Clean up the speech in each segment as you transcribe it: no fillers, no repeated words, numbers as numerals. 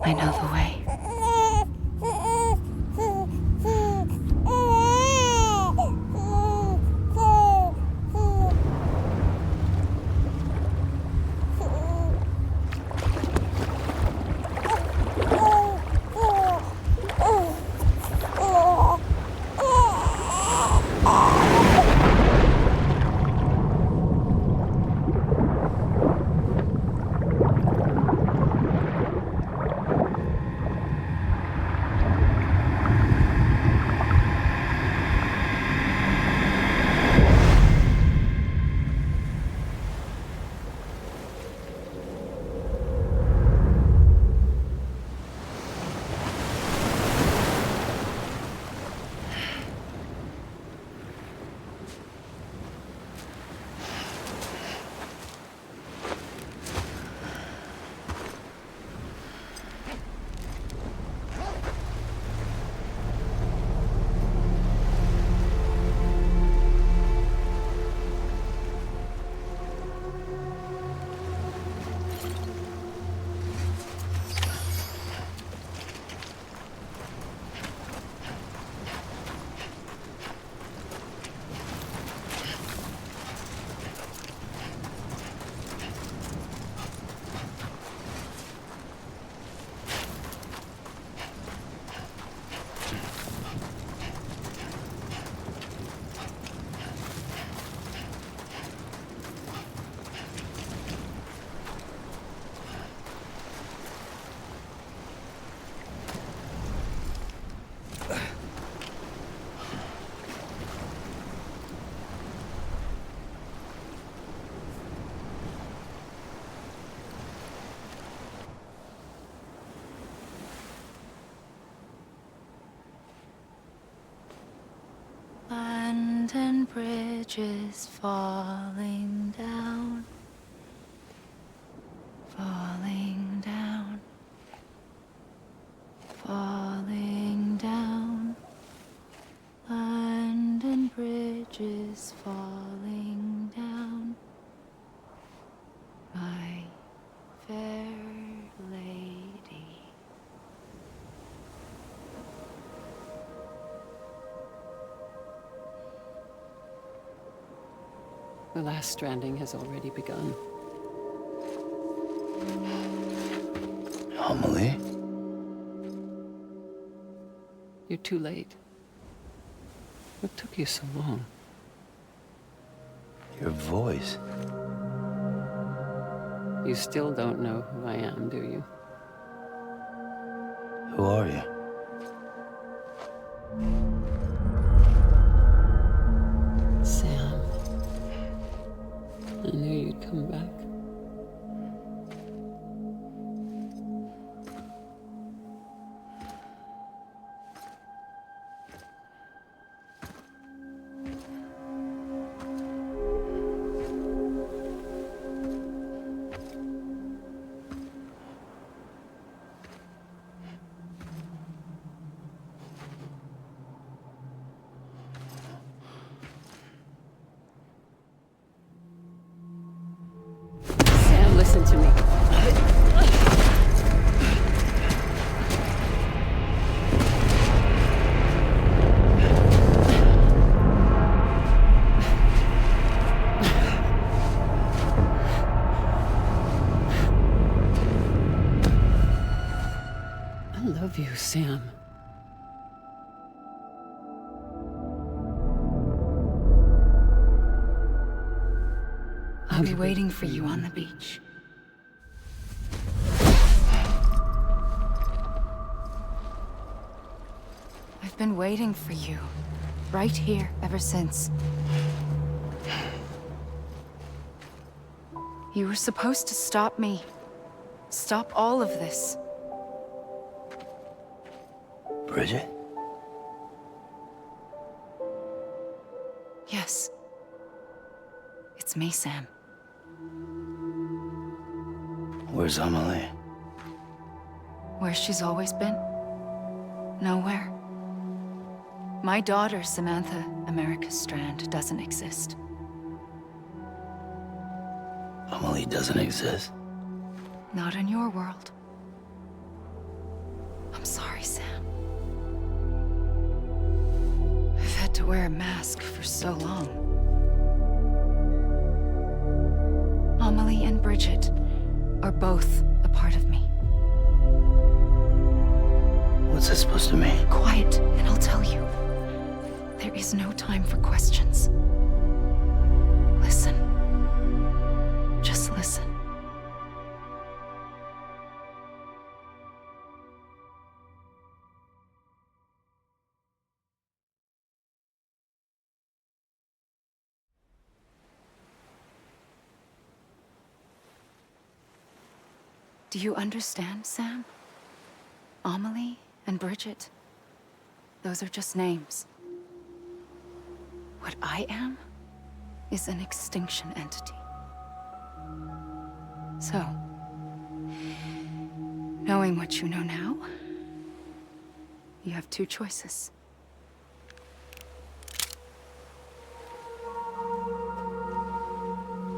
I know the way. London Bridge is falling down, falling down, falling down. London Bridge is falling down, my fair lady. The last stranding has already begun. Amelie? You're too late. What took you so long? Your voice. You still don't know who I am, do you? Who are you? Sam. I knew you'd come back. Sam, listen to me. I love you, Sam. I'll be waiting for you on the beach. I've been waiting for you, right here, ever since. You were supposed to stop me. Stop all of this. Bridget? Yes. It's me, Sam. Where's Amelie? Where she's always been. Nowhere. My daughter, Samantha America Strand, doesn't exist. Amelie doesn't exist. Not in your world. I'm sorry, Sam. I've had to wear a mask for so long. Amelie and Bridget are both a part of me. What's that supposed to mean? Quiet, and I'll tell you. There is no time for questions. Listen. Just listen. Do you understand, Sam? Amelie and Bridget, those are just names. What I am is an extinction entity. So, knowing what you know now, you have two choices.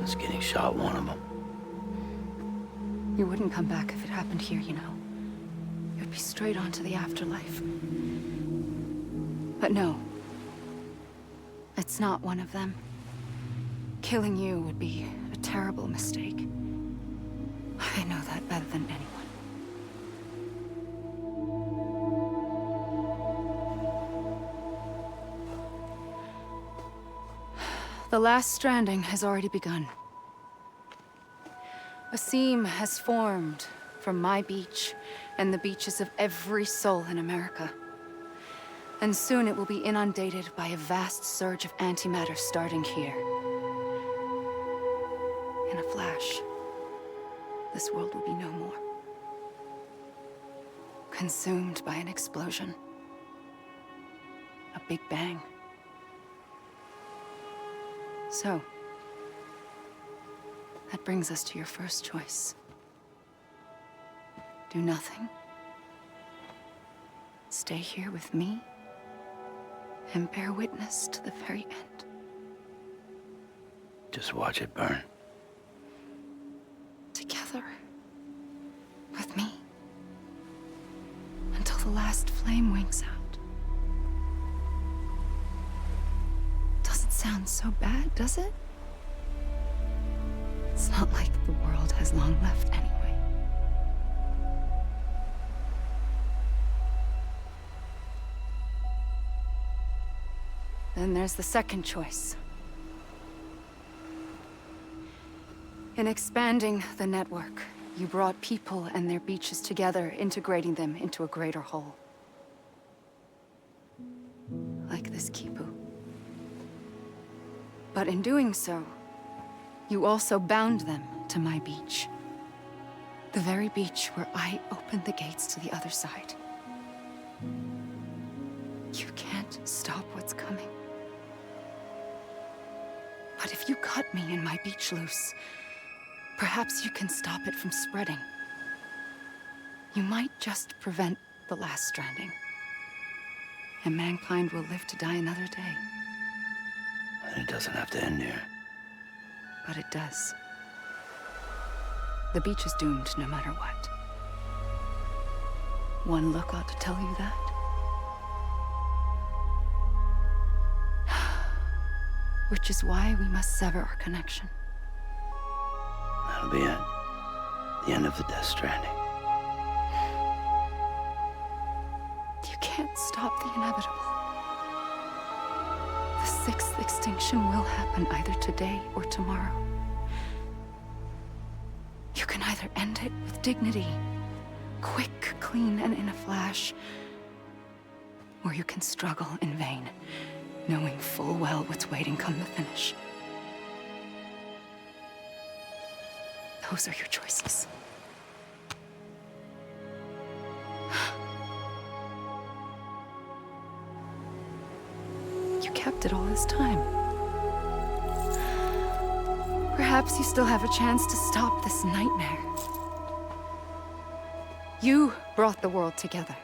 Is getting shot one of them? You wouldn't come back if it happened here, you know. You'd be straight on to the afterlife. But no. It's not one of them. Killing you would be a terrible mistake. I know that better than anyone. The last stranding has already begun. A seam has formed from my beach and the beaches of every soul in America. And soon it will be inundated by a vast surge of antimatter starting here. In a flash, this world will be no more. Consumed by an explosion. A big bang. So, that brings us to your first choice. Do nothing. Stay here with me and bear witness to the very end. Just watch it burn. Together. With me. Until the last flame winks out. Doesn't sound so bad, does it? It's not like the world has long left anyway. Then there's the second choice. In expanding the network, you brought people and their beaches together, integrating them into a greater whole. Like this Kipu. But in doing so, you also bound them to my beach. The very beach where I opened the gates to the other side. You can't stop what's coming. But if you cut me and my beach loose, perhaps you can stop it from spreading. You might just prevent the last stranding. And mankind will live to die another day. And it doesn't have to end here. But it does. The beach is doomed no matter what. One look ought to tell you that. Which is why we must sever our connection. That'll be it. The end of the Death Stranding. You can't stop the inevitable. The sixth extinction will happen either today or tomorrow. You can either end it with dignity, quick, clean, and in a flash, or you can struggle in vain, knowing full well what's waiting come the finish. Those are your choices. You kept it all this time. Perhaps you still have a chance to stop this nightmare. You brought the world together.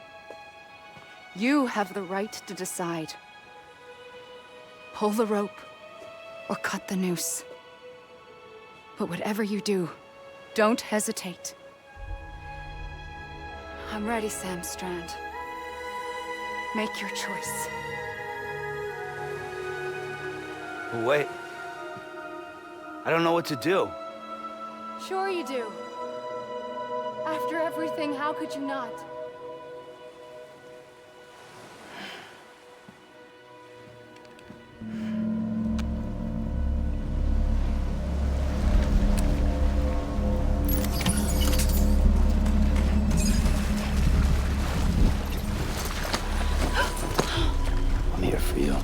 You have the right to decide. Pull the rope or cut the noose. But whatever you do, don't hesitate. I'm ready, Sam Strand. Make your choice. But wait. I don't know what to do. Sure you do. After everything, how could you not? I'm here for you.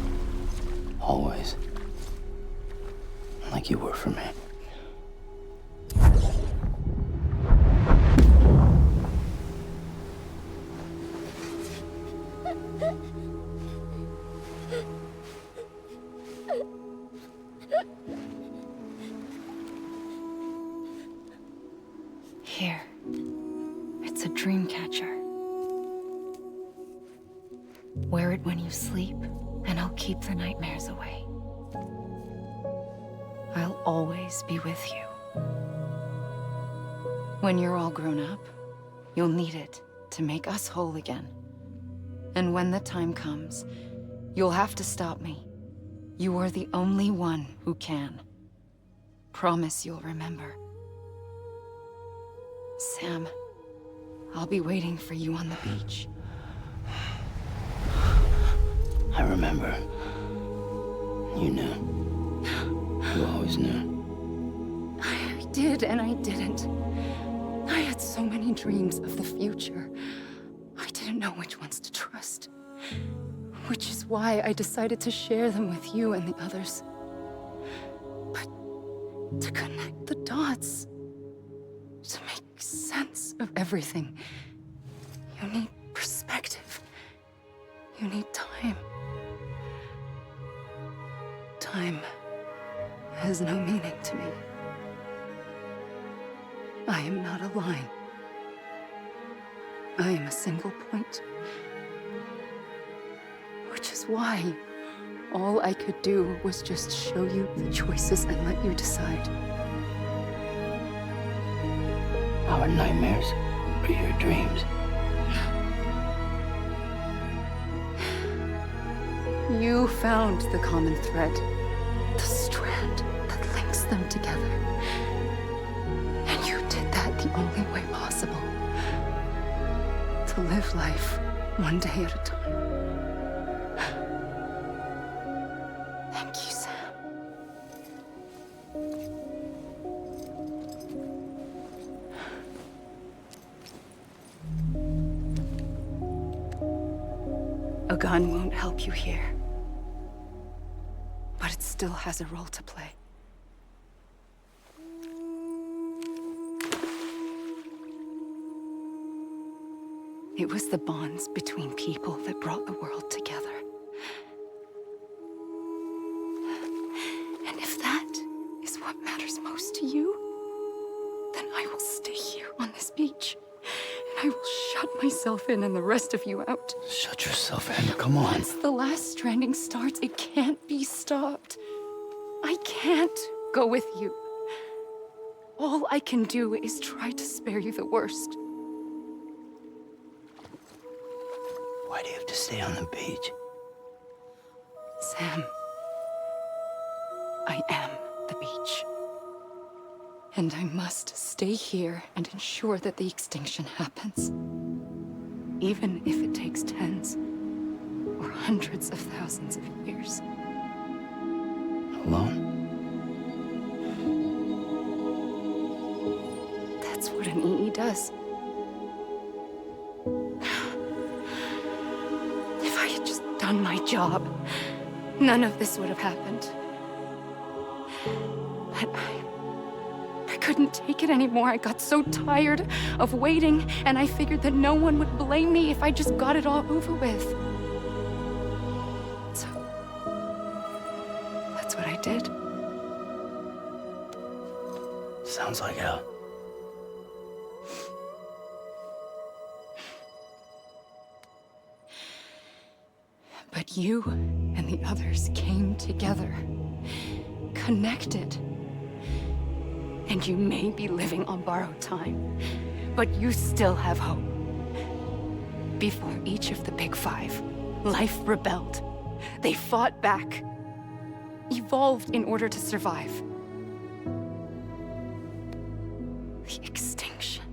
Always. Like you were for me. Here. It's a dream catcher. Wear it when you sleep, and I'll keep the nightmares away. I'll always be with you. When you're all grown up, you'll need it to make us whole again. And when the time comes, you'll have to stop me. You are the only one who can. Promise you'll remember. Sam, I'll be waiting for you on the beach. I remember. You knew. You always knew. I did and I didn't. I had so many dreams of the future. I didn't know which ones to trust. Which is why I decided to share them with you and the others. But to connect the dots, to make sense of everything, you need perspective. You need time. Time has no meaning to me. I am not a line. I am a single point. Which is why all I could do was just show you the choices and let you decide. Our nightmares are your dreams. You found the common thread, the strand that links them together. And you did that the only way possible. To live life one day at a time. Thank you, Sam. A gun won't help you here. But it still has a role to play. It was the bonds between people that brought the world together. And if that is what matters most to you, then I will stay here on this beach. And I will shut myself in and the rest of you out. Shut yourself in. Come on. Once the last stranding starts, it can't be stopped. I can't go with you. All I can do is try to spare you the worst. Why do you have to stay on the beach? Sam, I am the beach. And I must stay here and ensure that the extinction happens. Even if it takes tens or hundreds of thousands of years. Alone? That's what an EE does. If I had just done my job, none of this would have happened. But I couldn't take it anymore. I got so tired of waiting, and I figured that no one would blame me if I just got it all over with. So, that's what I did. Sounds like hell. But you and the others came together, connected. And you may be living on borrowed time, but you still have hope. Before each of the Big Five, life rebelled. They fought back, evolved in order to survive. The extinction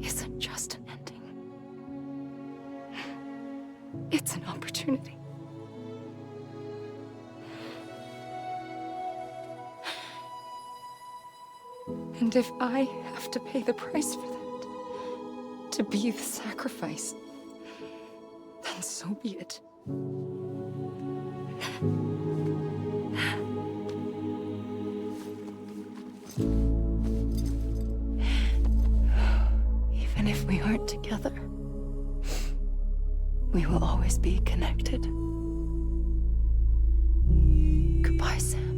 isn't just an ending. It's an opportunity. And if I have to pay the price for that, to be the sacrifice, then so be it. Even if we aren't together, we will always be connected. Goodbye, Sam.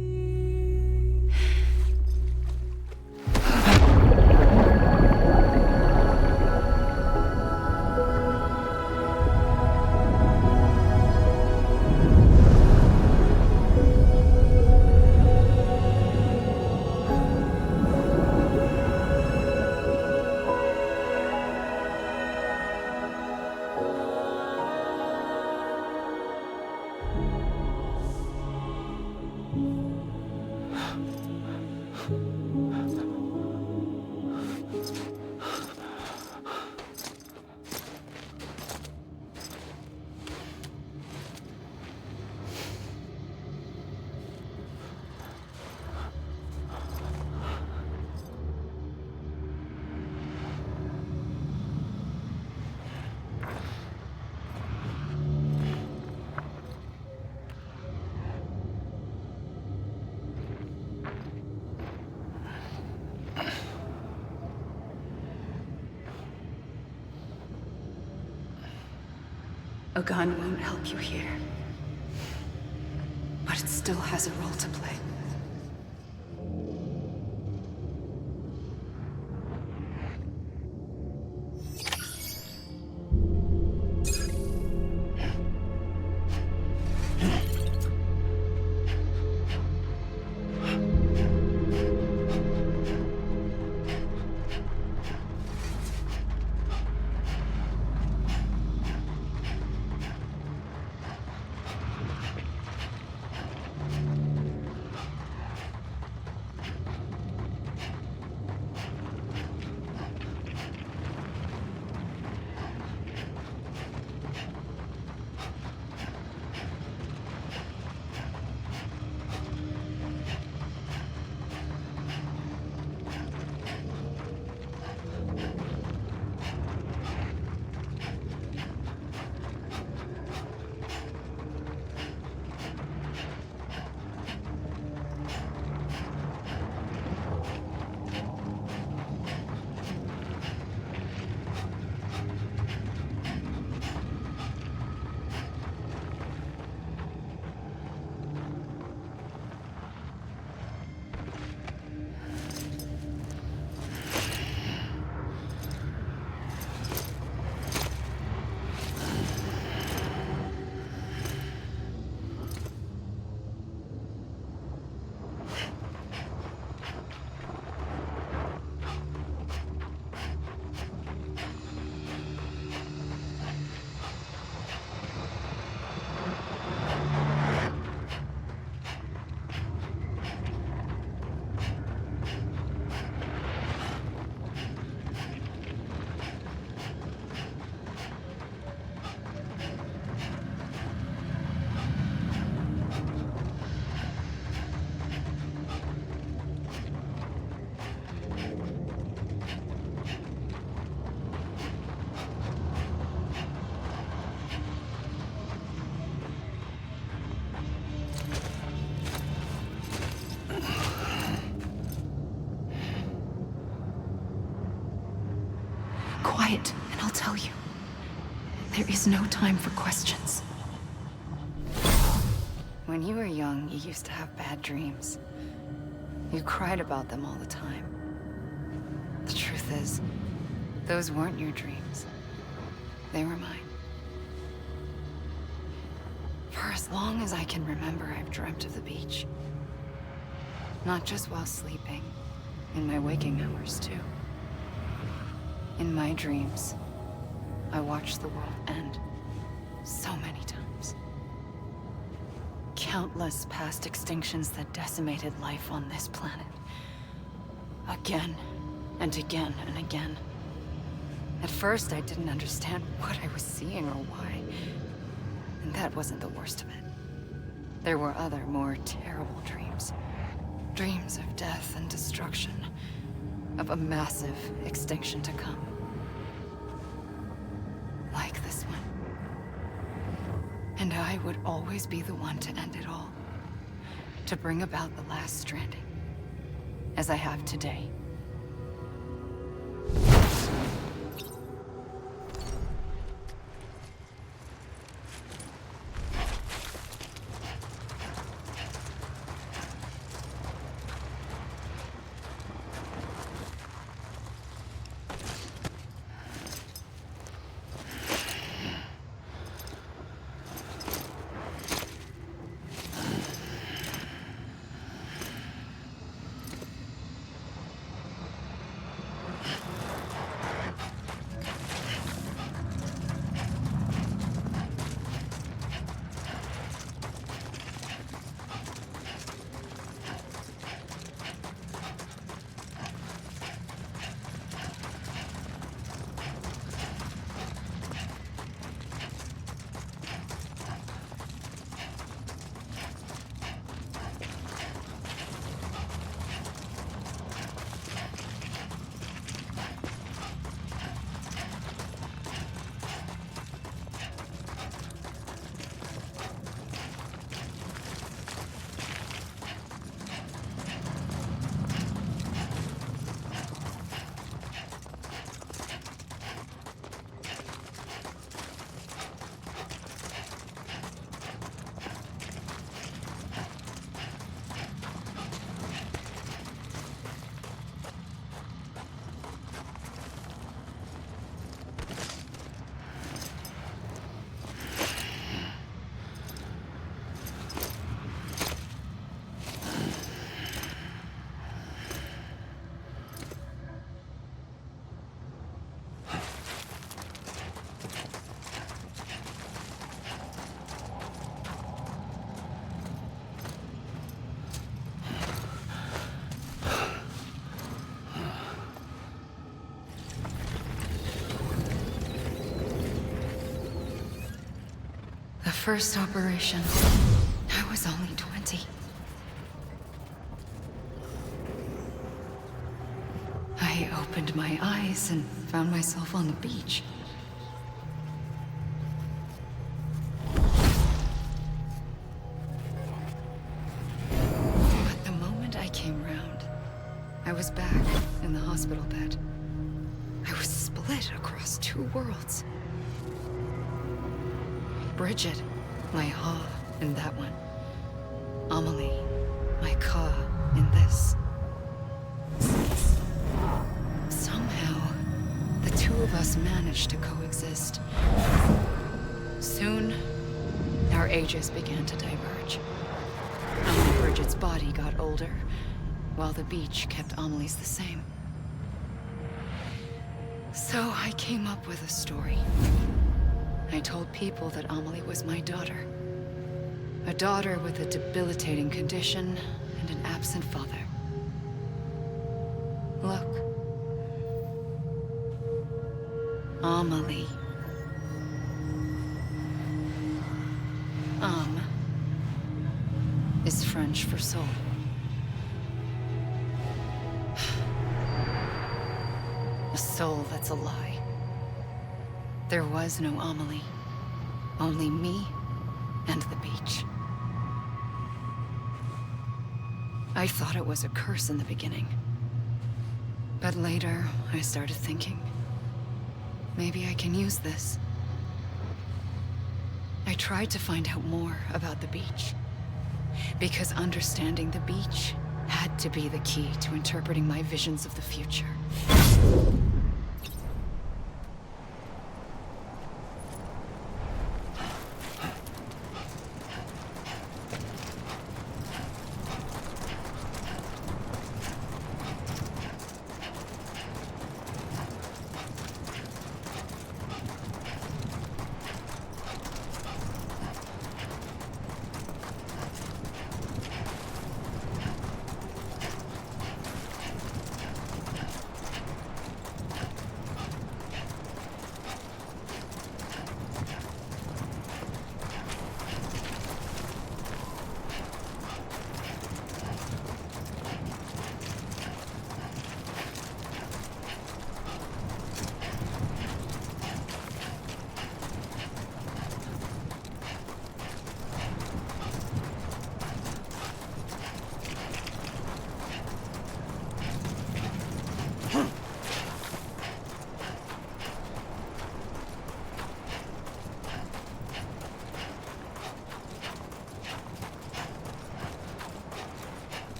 A gun won't help you here, but it still has a role to play. Quiet, and I'll tell you. There is no time for questions. When you were young, you used to have bad dreams. You cried about them all the time. The truth is, those weren't your dreams. They were mine. For as long as I can remember, I've dreamt of the beach. Not just while sleeping, in my waking hours too. In my dreams, I watched the world end so many times. Countless past extinctions that decimated life on this planet. Again, and again, and again. At first, I didn't understand what I was seeing or why. And that wasn't the worst of it. There were other, more terrible dreams. Dreams of death and destruction. Of a massive extinction to come. Like this one. And I would always be the one to end it all. To bring about the last stranding. As I have today. First operation, I was only 20. I opened my eyes and found myself on the beach. But the moment I came round, I was back in the hospital bed. I was split across two worlds. Bridget, my Ha in that one. Amelie, my Ka in this. Somehow, the two of us managed to coexist. Soon, our ages began to diverge. Bridget's body got older, while the beach kept Amelie's the same. So I came up with a story. I told people that Amelie was my daughter. A daughter with a debilitating condition and an absent father. Look. Amelie. Is French for soul. A soul that's a lie. There was no Amelie. Only me and the beach. I thought it was a curse in the beginning. But later, I started thinking, maybe I can use this. I tried to find out more about the beach. Because understanding the beach had to be the key to interpreting my visions of the future.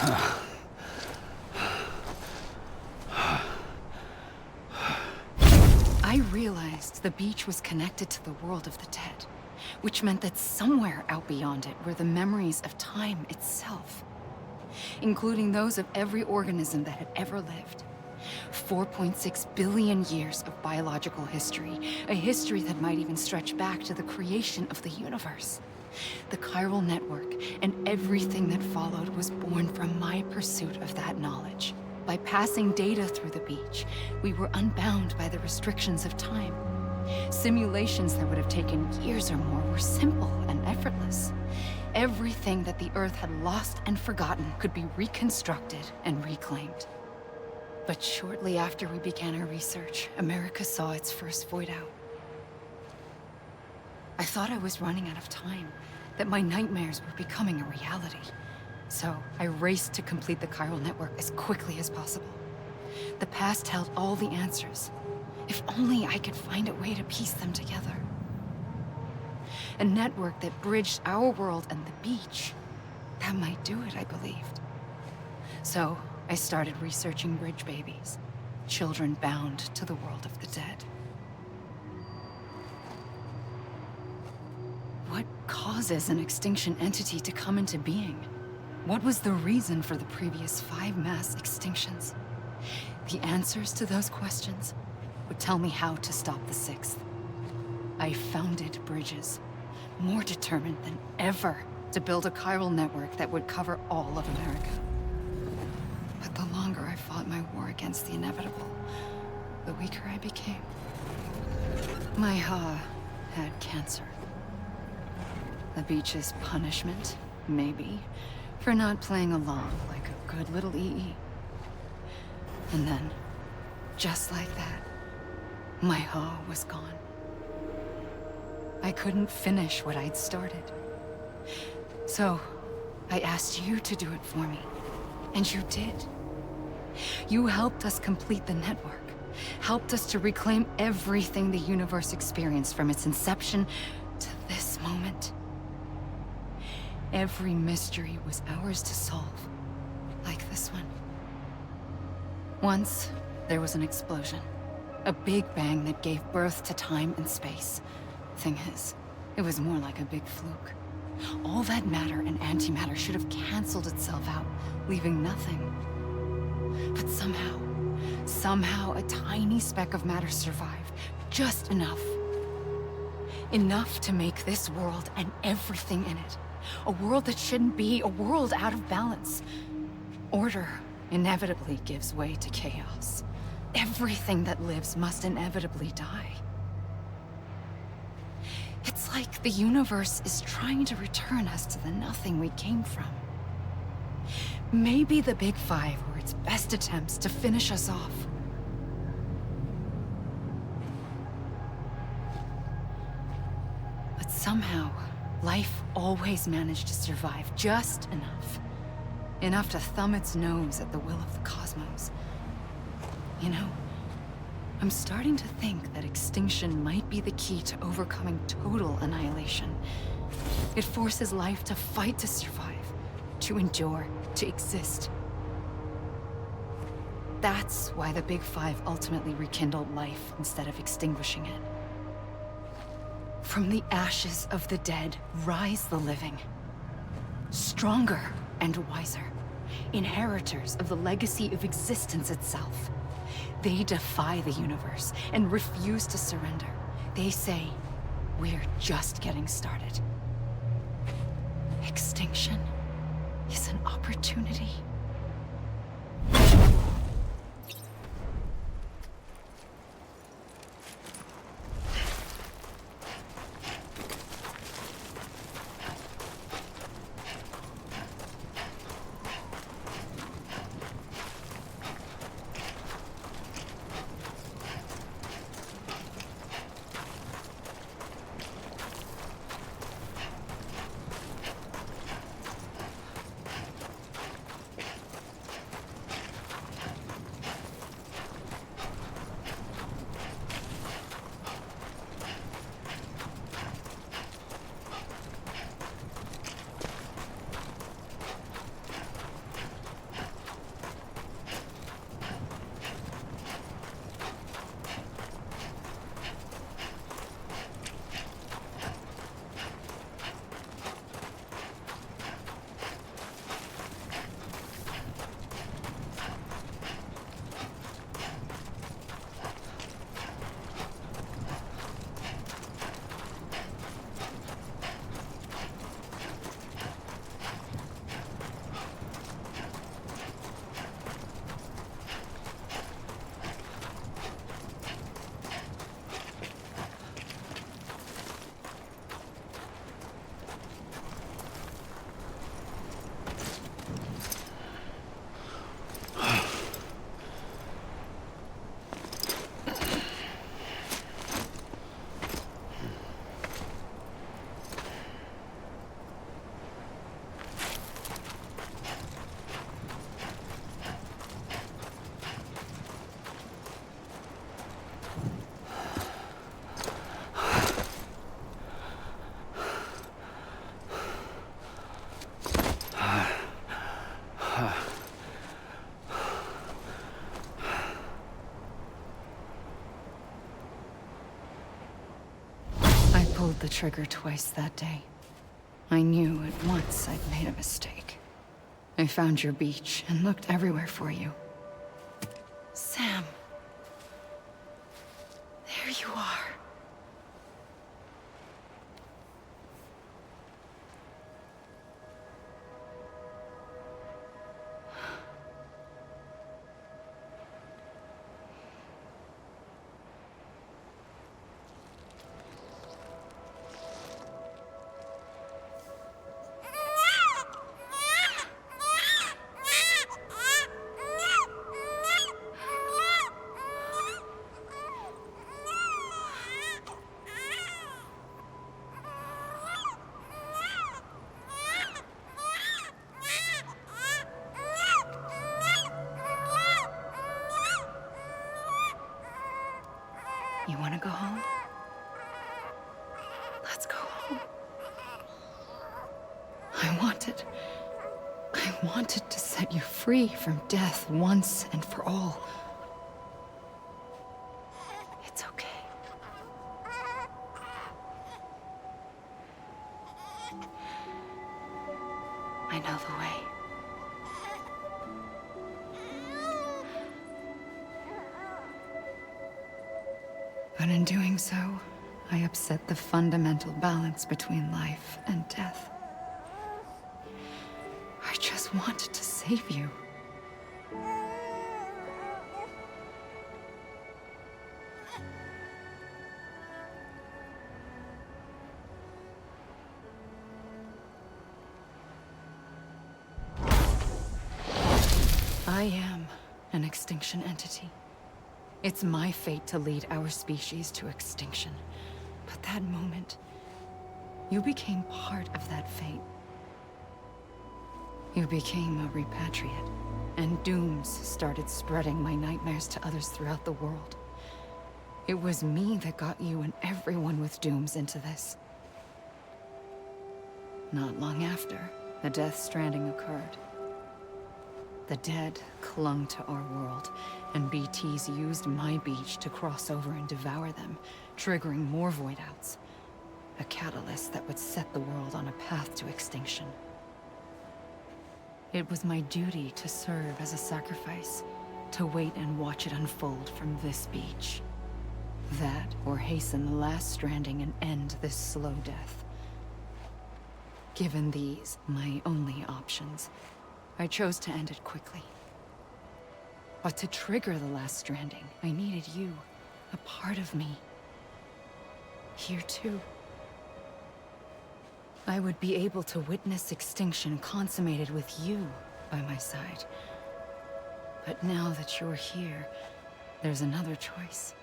I realized the beach was connected to the world of the dead, which meant that somewhere out beyond it were the memories of time itself, including those of every organism that had ever lived. 4.6 billion years of biological history, a history that might even stretch back to the creation of the universe. The chiral network and everything that followed was born from my pursuit of that knowledge. By passing data through the beach, we were unbound by the restrictions of time. Simulations that would have taken years or more were simple and effortless. Everything that the Earth had lost and forgotten could be reconstructed and reclaimed. But shortly after we began our research, America saw its first void out. I thought I was running out of time, that my nightmares were becoming a reality. So I raced to complete the chiral network as quickly as possible. The past held all the answers. If only I could find a way to piece them together. A network that bridged our world and the beach. That might do it, I believed. So I started researching bridge babies, children bound to the world of the dead. What causes an extinction entity to come into being? What was the reason for the previous 5 mass extinctions? The answers to those questions would tell me how to stop the 6th. I founded bridges, more determined than ever to build a chiral network that would cover all of America. But the longer I fought my war against the inevitable, the weaker I became. My Ha had cancer. The beach's punishment, maybe, for not playing along like a good little EE. And then, just like that, my Ha was gone. I couldn't finish what I'd started. So, I asked you to do it for me, and you did. You helped us complete the network, helped us to reclaim everything the universe experienced from its inception to this moment. Every mystery was ours to solve, like this one. Once, there was an explosion. A big bang that gave birth to time and space. Thing is, it was more like a big fluke. All that matter and antimatter should have canceled itself out, leaving nothing. But somehow a tiny speck of matter survived. Just enough. Enough to make this world and everything in it. A world that shouldn't be, a world out of balance. Order inevitably gives way to chaos. Everything that lives must inevitably die. It's like the universe is trying to return us to the nothing we came from. Maybe the Big Five were its best attempts to finish us off. But somehow, life always managed to survive just enough. Enough to thumb its nose at the will of the cosmos. You know, I'm starting to think that extinction might be the key to overcoming total annihilation. It forces life to fight to survive, to endure, to exist. That's why the Big Five ultimately rekindled life instead of extinguishing it. From the ashes of the dead, rise the living. Stronger and wiser. Inheritors of the legacy of existence itself. They defy the universe and refuse to surrender. They say, we're just getting started. Extinction is an opportunity. the trigger twice that day. I knew at once I'd made a mistake. I found your beach and looked everywhere for you. Sam. There you are. You want to go home? Let's go home. I wanted to set you free from death once and for all. It's okay. I know the way. But in doing so, I upset the fundamental balance between life and death. I just wanted to save you. I am an extinction entity. It's my fate to lead our species to extinction. But that moment, you became part of that fate. You became a repatriate, and dooms started spreading my nightmares to others throughout the world. It was me that got you and everyone with dooms into this. Not long after, the Death Stranding occurred. The dead clung to our world, and BTs used my beach to cross over and devour them, triggering more void outs. A catalyst that would set the world on a path to extinction. It was my duty to serve as a sacrifice, to wait and watch it unfold from this beach. That, or hasten the last stranding and end this slow death. Given these, my only options, I chose to end it quickly. But to trigger the last stranding, I needed you, a part of me. Here too. I would be able to witness extinction consummated with you by my side. But now that you're here, there's another choice.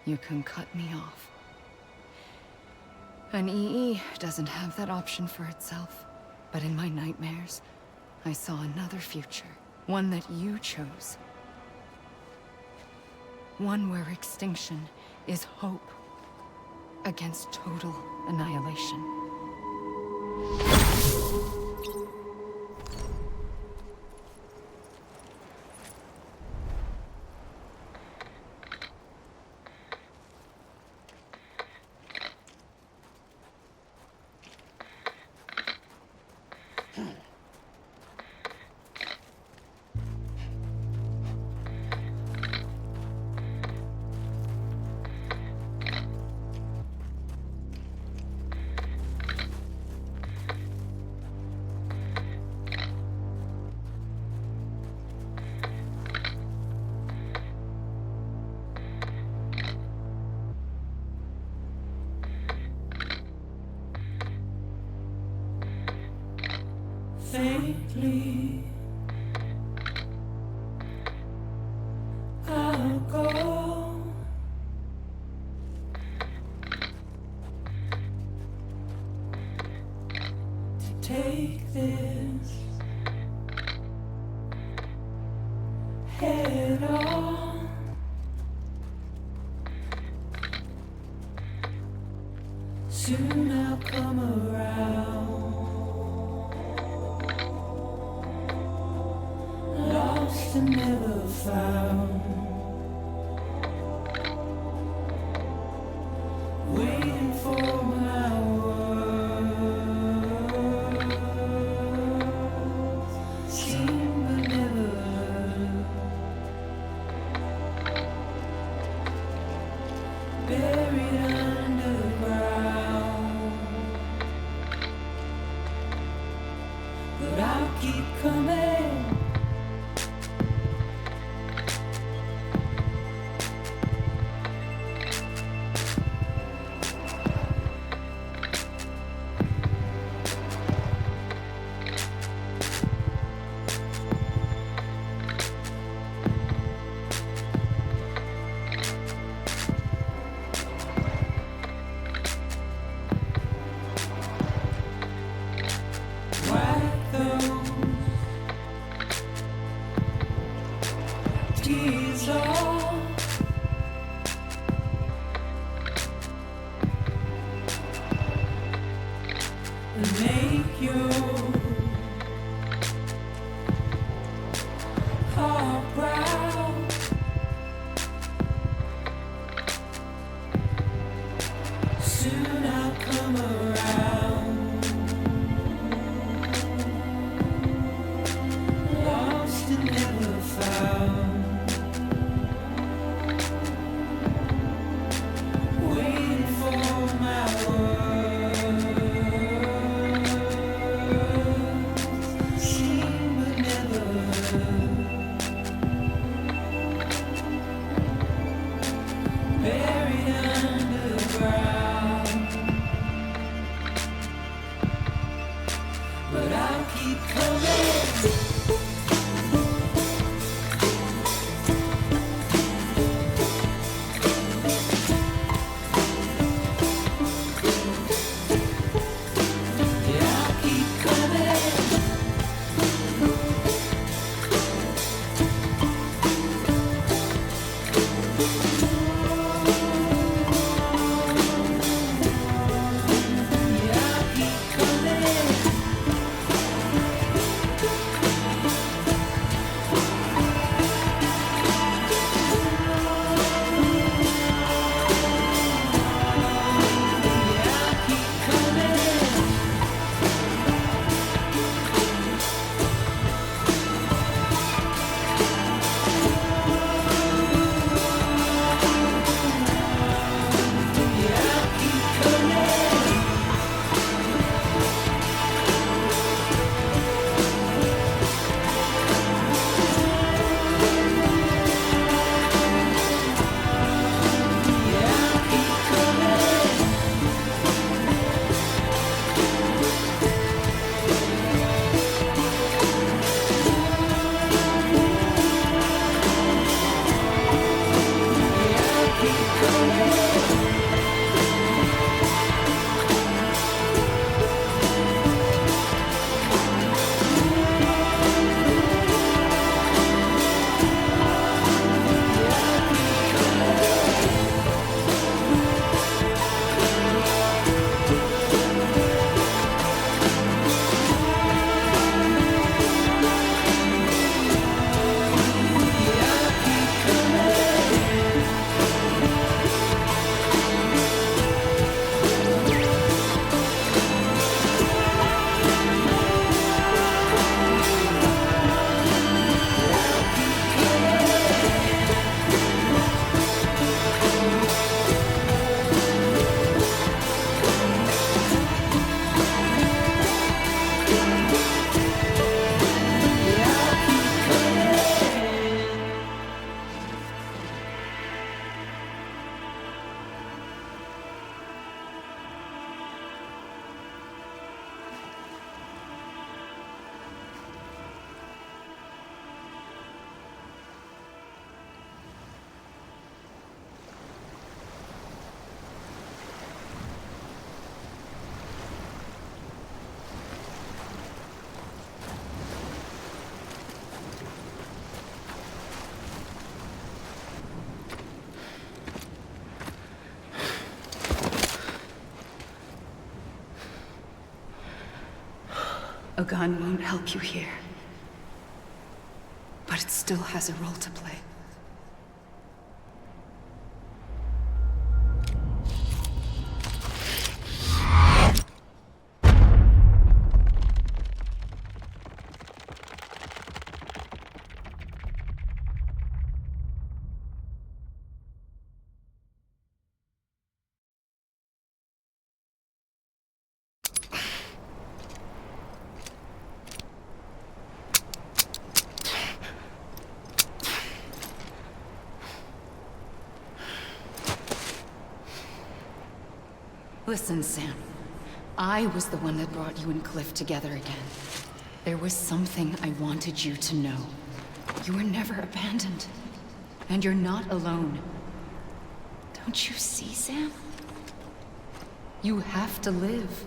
You can cut me off. An EE doesn't have that option for itself. But in my nightmares, I saw another future. One that you chose. One where extinction is hope against total annihilation. Faintly, I'll go to take this head on. Soon I'll come around. Lost and never found, waiting for but I'll keep coming. Wipe those tears off. And make your heart proud. Soon I'll come around. Lost and never found. Waiting for my words. Seen but never heard. Buried underground. But I'll keep coming. Yeah, I'll keep coming. Yeah, I'll keep coming. Yeah, I'll keep coming. Yeah, I'll keep coming. Yeah, I'll keep coming. Yeah, I'll keep coming. A gun won't help you here. But it still has a role to play. Listen, Sam. I was the one that brought you and Cliff together again. There was something I wanted you to know. You were never abandoned. And you're not alone. Don't you see, Sam? You have to live.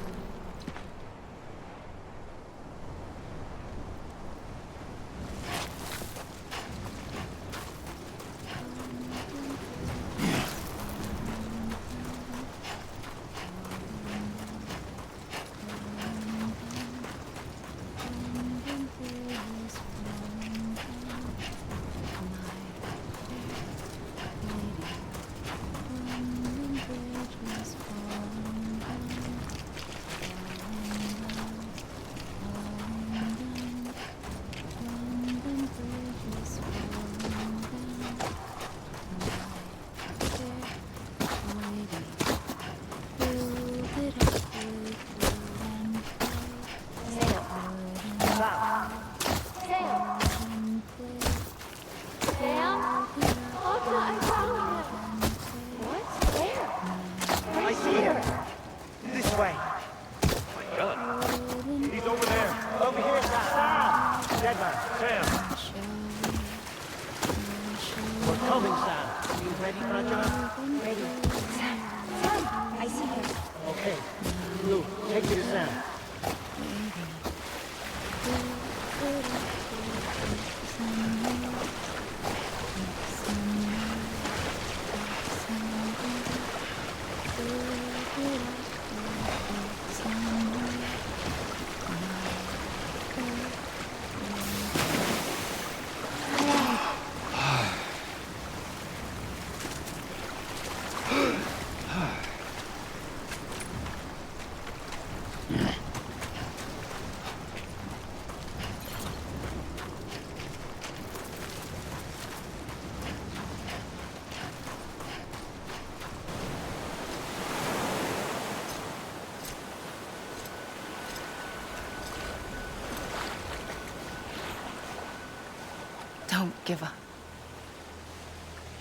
Don't give up.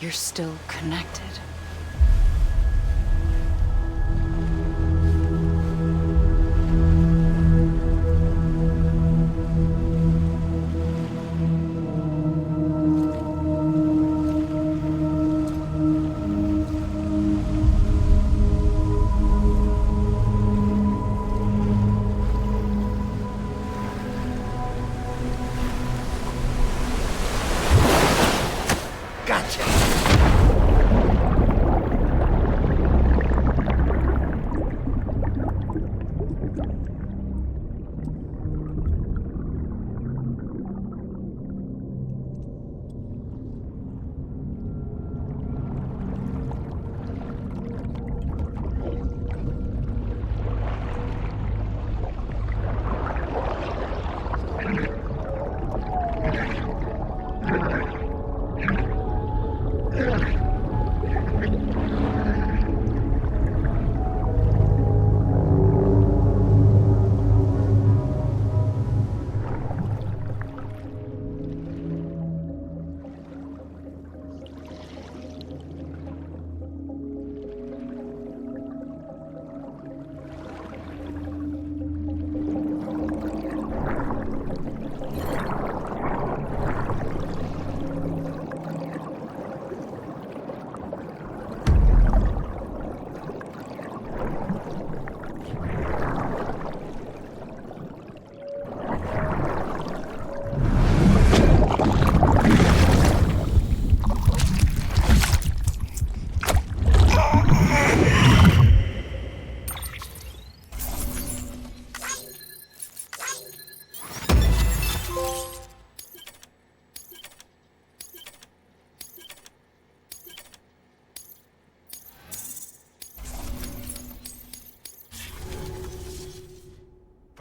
You're still connected.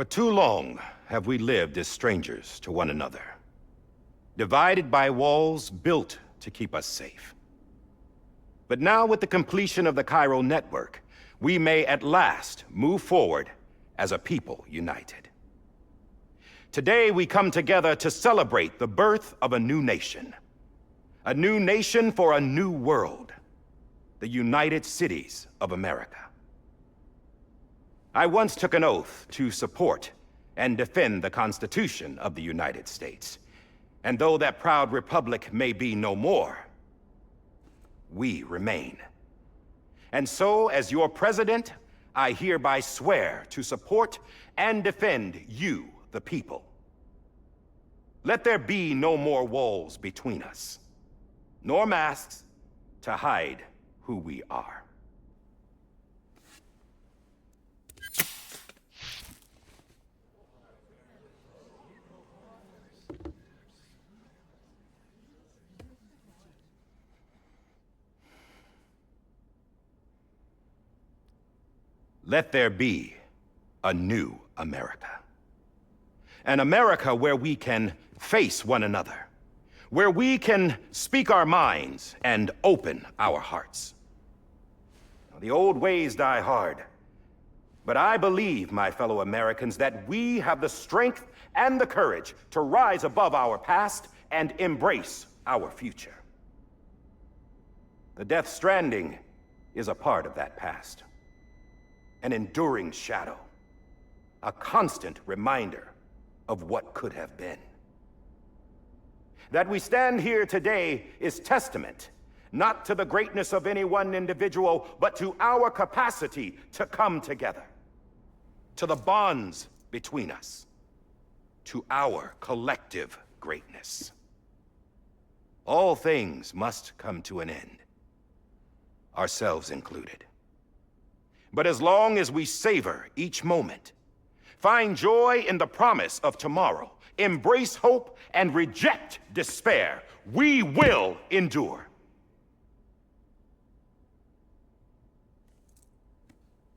For too long have we lived as strangers to one another, divided by walls built to keep us safe. But now, with the completion of the Chiral network, we may at last move forward as a people united. Today, we come together to celebrate the birth of a new nation. A new nation for a new world. The United Cities of America. I once took an oath to support and defend the Constitution of the United States. And though that proud republic may be no more, we remain. And so, as your president, I hereby swear to support and defend you, the people. Let there be no more walls between us, nor masks to hide who we are. Let there be a new America. An America where we can face one another, where we can speak our minds and open our hearts. The old ways die hard, but I believe, my fellow Americans, that we have the strength and the courage to rise above our past and embrace our future. The Death Stranding is a part of that past. An enduring shadow, a constant reminder of what could have been. That we stand here today is testament, not to the greatness of any one individual, but to our capacity to come together, to the bonds between us, to our collective greatness. All things must come to an end, ourselves included. But as long as we savor each moment, find joy in the promise of tomorrow, embrace hope, and reject despair, we will endure.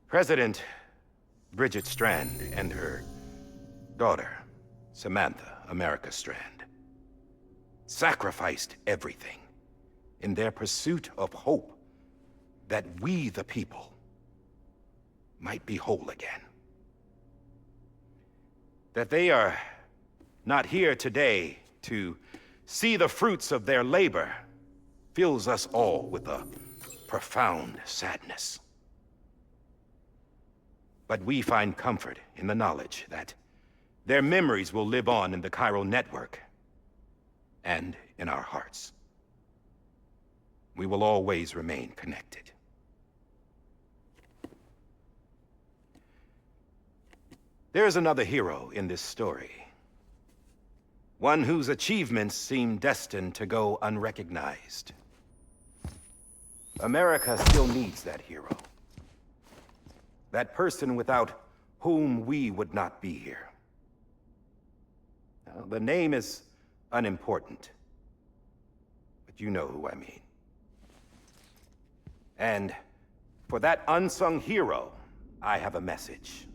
President Bridget Strand and her daughter, Samantha America Strand, sacrificed everything in their pursuit of hope that we, the people, might be whole again. That they are not here today to see the fruits of their labor fills us all with a profound sadness. But we find comfort in the knowledge that their memories will live on in the chiral network and in our hearts. We will always remain connected. There is another hero in this story. One whose achievements seem destined to go unrecognized. America still needs that hero. That person without whom we would not be here. Now, the name is unimportant, but you know who I mean. And for that unsung hero, I have a message.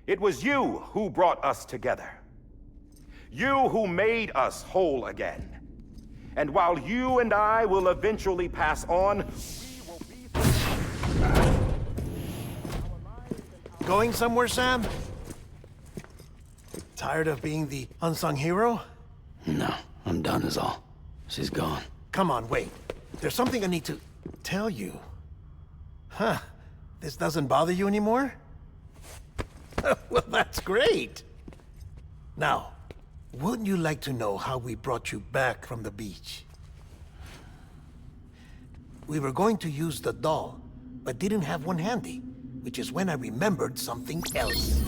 It was you who brought us together. You who made us whole again. And while you and I will eventually pass on, we will be... Going somewhere, Sam? Tired of being the unsung hero? No, I'm done is all. She's gone. Come on, wait. There's something I need to tell you. Huh. This doesn't bother you anymore? Well, that's great. Now, wouldn't you like to know how we brought you back from the beach? We were going to use the doll, but didn't have one handy, which is when I remembered something else.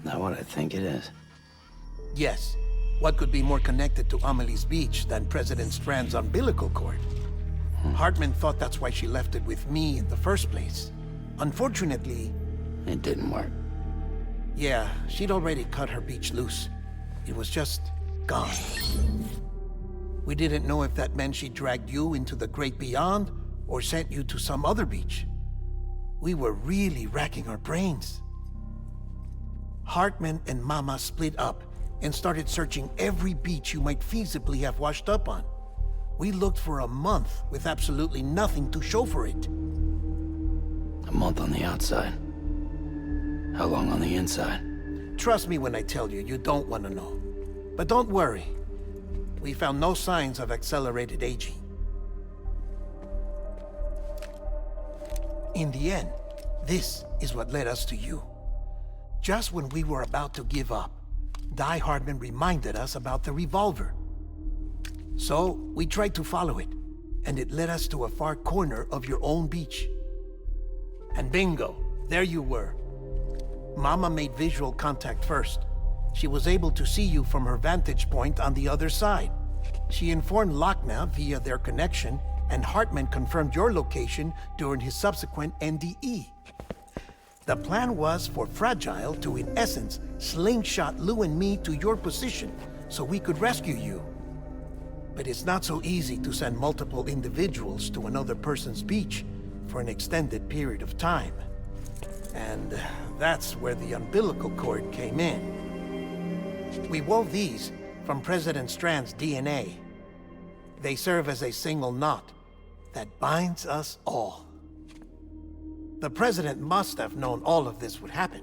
Not what I think it is. Yes. What could be more connected to Amelie's beach than President Strand's umbilical cord? Hartman thought that's why she left it with me in the first place. Unfortunately... It didn't work. Yeah, she'd already cut her beach loose. It was just gone. We didn't know if that meant she dragged you into the great beyond or sent you to some other beach. We were really racking our brains. Hartman and Mama split up and started searching every beach you might feasibly have washed up on. We looked for a month with absolutely nothing to show for it. A month on the outside. How long on the inside? Trust me when I tell you, you don't want to know. But don't worry. We found no signs of accelerated aging. In the end, This is what led us to you. Just when we were about to give up, Die Hardman reminded us about the revolver. So, we tried to follow it, and it led us to a far corner of your own beach. And bingo, there you were. Mama made visual contact first. She was able to see you from her vantage point on the other side. She informed Lochna via their connection, and Hartman confirmed your location during his subsequent NDE. The plan was for Fragile to, in essence, slingshot Lou and me to your position so we could rescue you. But it's not so easy to send multiple individuals to another person's beach for an extended period of time. And that's where the umbilical cord came in. We wove these from President Strand's DNA. They serve as a single knot that binds us all. The President must have known all of this would happen.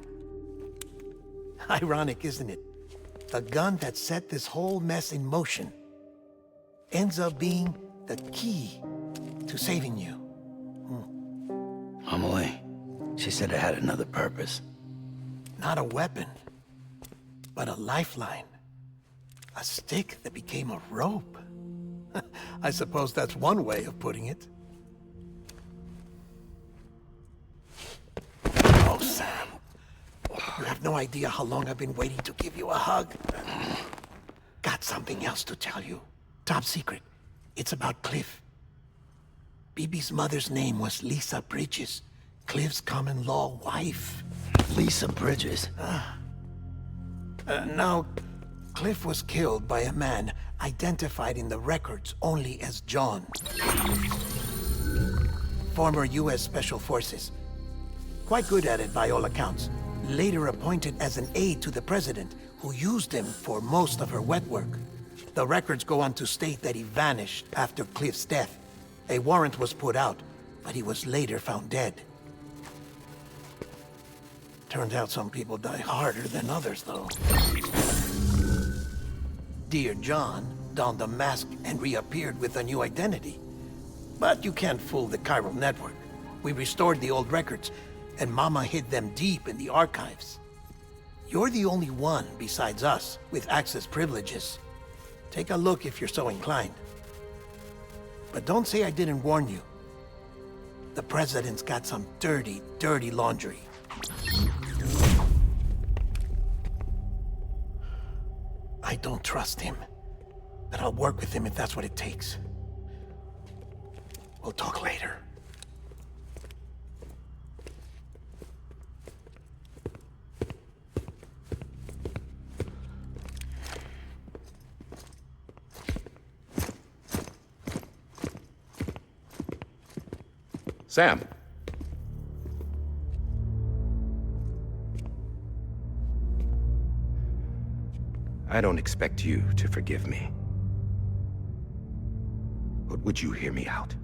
Ironic, isn't it? The gun that set this whole mess in motion ends up being the key to saving you. Amelie, she said it had another purpose. Not a weapon, but a lifeline. A stick that became a rope. I suppose that's one way of putting it. Oh, Sam. You have no idea how long I've been waiting to give you a hug. Got something else to tell you. Top secret. It's about Cliff. Bibi's mother's name was Lisa Bridges, Cliff's common-law wife. Lisa Bridges? Now, Cliff was killed by a man identified in the records only as John. Former U.S. Special Forces. Quite good at it by all accounts. Later appointed as an aide to the president, who used him for most of her wet work. The records go on to state that he vanished after Cliff's death. A warrant was put out, but he was later found dead. Turns out some people die harder than others, though. Dear John donned a mask and reappeared with a new identity. But you can't fool the chiral network. We restored the old records, and Mama hid them deep in the archives. You're the only one, besides us, with access privileges. Take a look if you're so inclined. But don't say I didn't warn you. The President's got some dirty, dirty laundry. I don't trust him, but I'll work with him if that's what it takes. We'll talk later. Sam. I don't expect you to forgive me. But would you hear me out?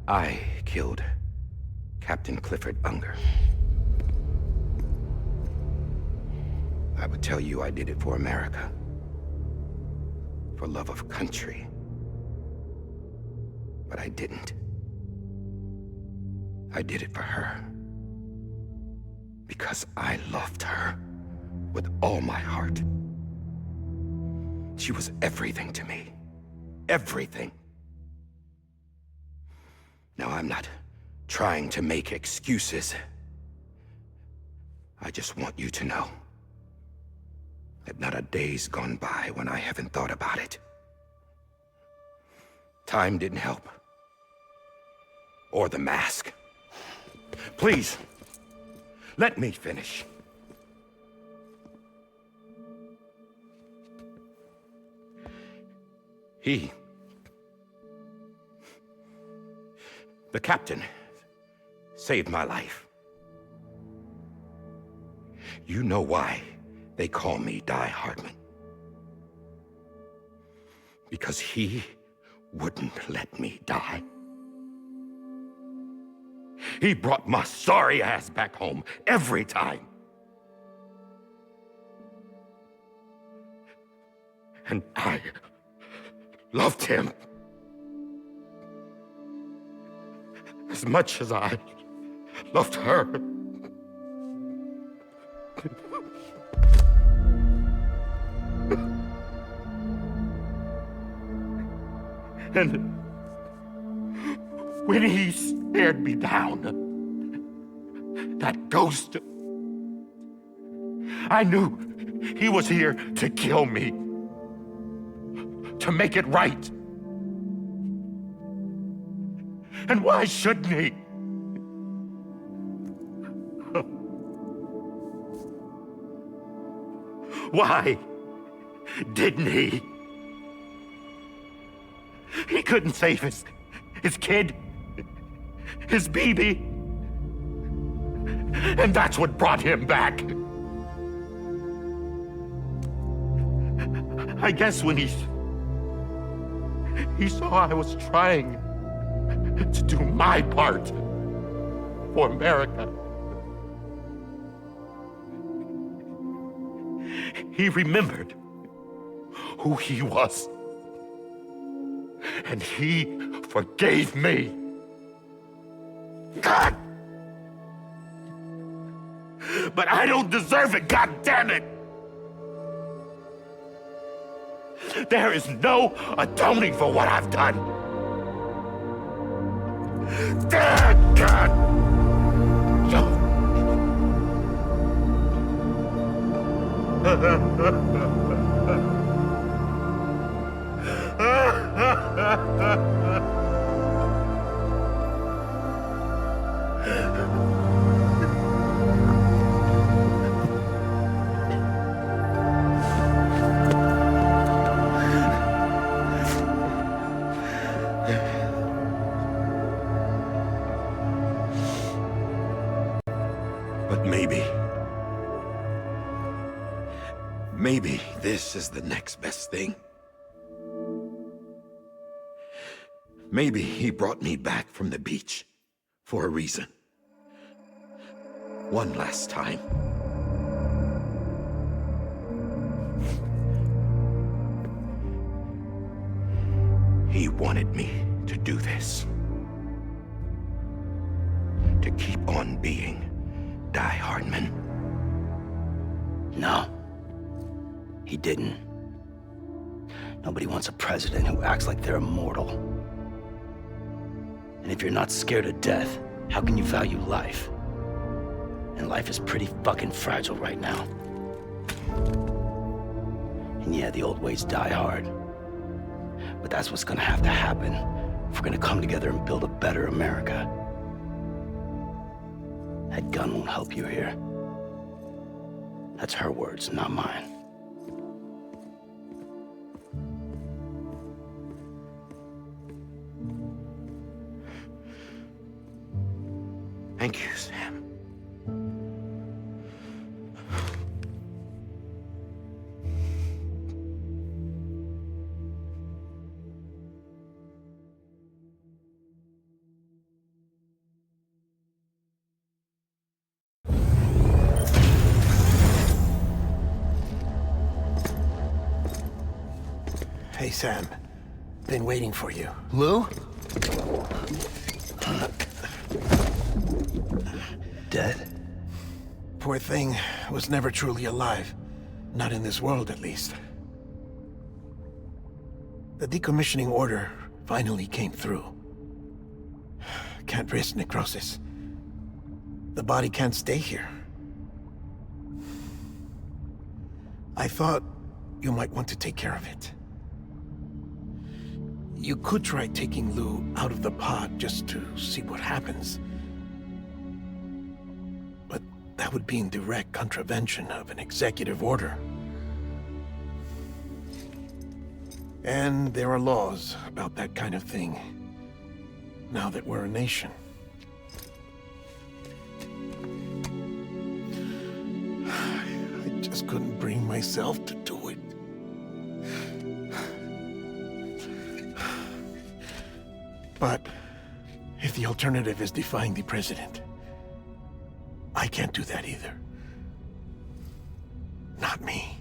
I killed Captain Clifford Unger. I would tell you I did it for America. For love of country. But I didn't. I did it for her. Because I loved her with all my heart. She was everything to me. Everything. Now, I'm not trying to make excuses. I just want you to know that not a day's gone by when I haven't thought about it. Time didn't help. Or the mask. Please, let me finish. The captain, saved my life. You know why they call me Die Hardman. Because he wouldn't let me die. He brought my sorry ass back home every time. And I loved him. as much as I loved her. And when he stared me down, that ghost, I knew he was here to kill me, to make it right. And why shouldn't he? Why didn't he? He couldn't save his kid, his baby. And that's what brought him back. I guess when he saw I was trying to do my part for America, he remembered who he was. And he forgave me. God! But I don't deserve it, God damn it! There is no atoning for what I've done. Damn, God! But maybe this is the next best thing. Maybe he brought me back from the beach for a reason. One last time. He wanted me to do this. To keep on being Die Hardman. No. He didn't. Nobody wants a president who acts like they're immortal. And if you're not scared of death, how can you value life? And life is pretty fucking fragile right now. And yeah, the old ways die hard. But that's what's gonna have to happen if we're gonna come together and build a better America. That gun won't help you here. That's her words, not mine. Thank you, Sam. Hey, Sam. Been waiting for you. Lou? Dead? Poor thing was never truly alive. Not in this world, at least. The decommissioning order finally came through. Can't risk necrosis. The body can't stay here. I thought you might want to take care of it. You could try taking Lou out of the pod just to see what happens. But that would be in direct contravention of an executive order. And there are laws about that kind of thing, now that we're a nation. I just couldn't bring myself to do it. But if the alternative is defying the president, I can't do that either. Not me.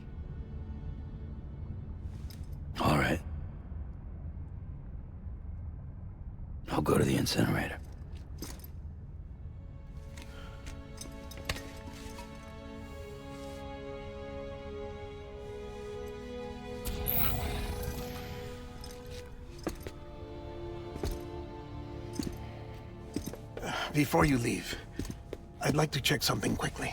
All right. I'll go to the incinerator. Before you leave, I'd like to check something quickly.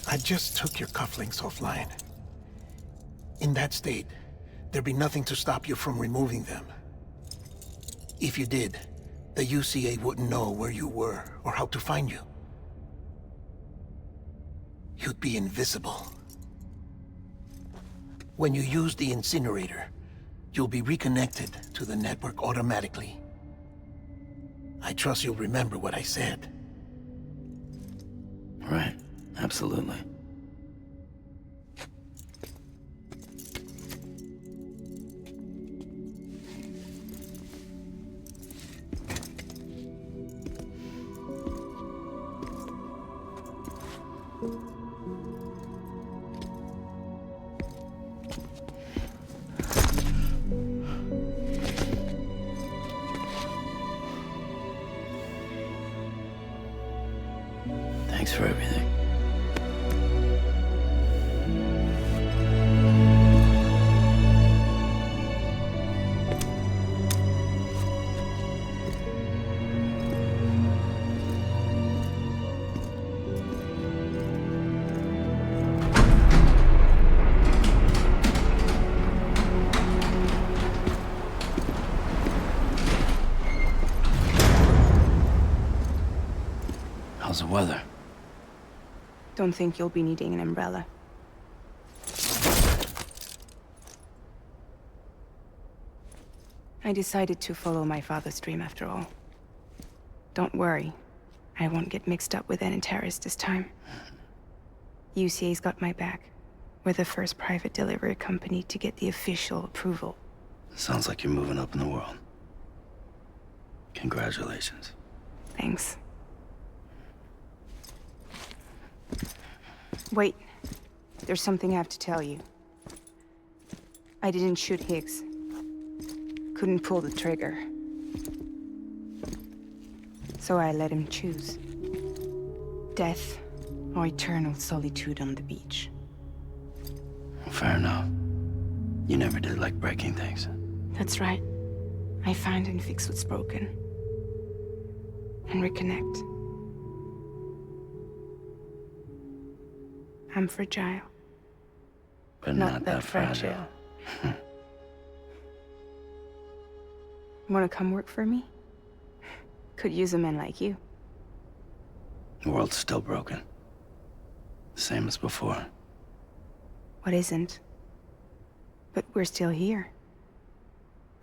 I just took your cufflinks offline. In that state, there'd be nothing to stop you from removing them. If you did, the UCA wouldn't know where you were or how to find you. You'd be invisible. When you use the incinerator, you'll be reconnected to the network automatically. I trust you'll remember what I said. Right. Absolutely. Thanks for everything. How's the weather? Don't think you'll be needing an umbrella. I decided to follow my father's dream after all. Don't worry. I won't get mixed up with any terrorists this time. UCA's got my back. We're the first private delivery company to get the official approval. Sounds like you're moving up in the world. Congratulations. Thanks. Wait. There's something I have to tell you. I didn't shoot Higgs. Couldn't pull the trigger. So I let him choose. Death or eternal solitude on the beach. Fair enough. You never did like breaking things. That's right. I find and fix what's broken. And reconnect. I'm fragile. But not that fragile. Wanna come work for me? Could use a man like you. The world's still broken. Same as before. What isn't? But we're still here.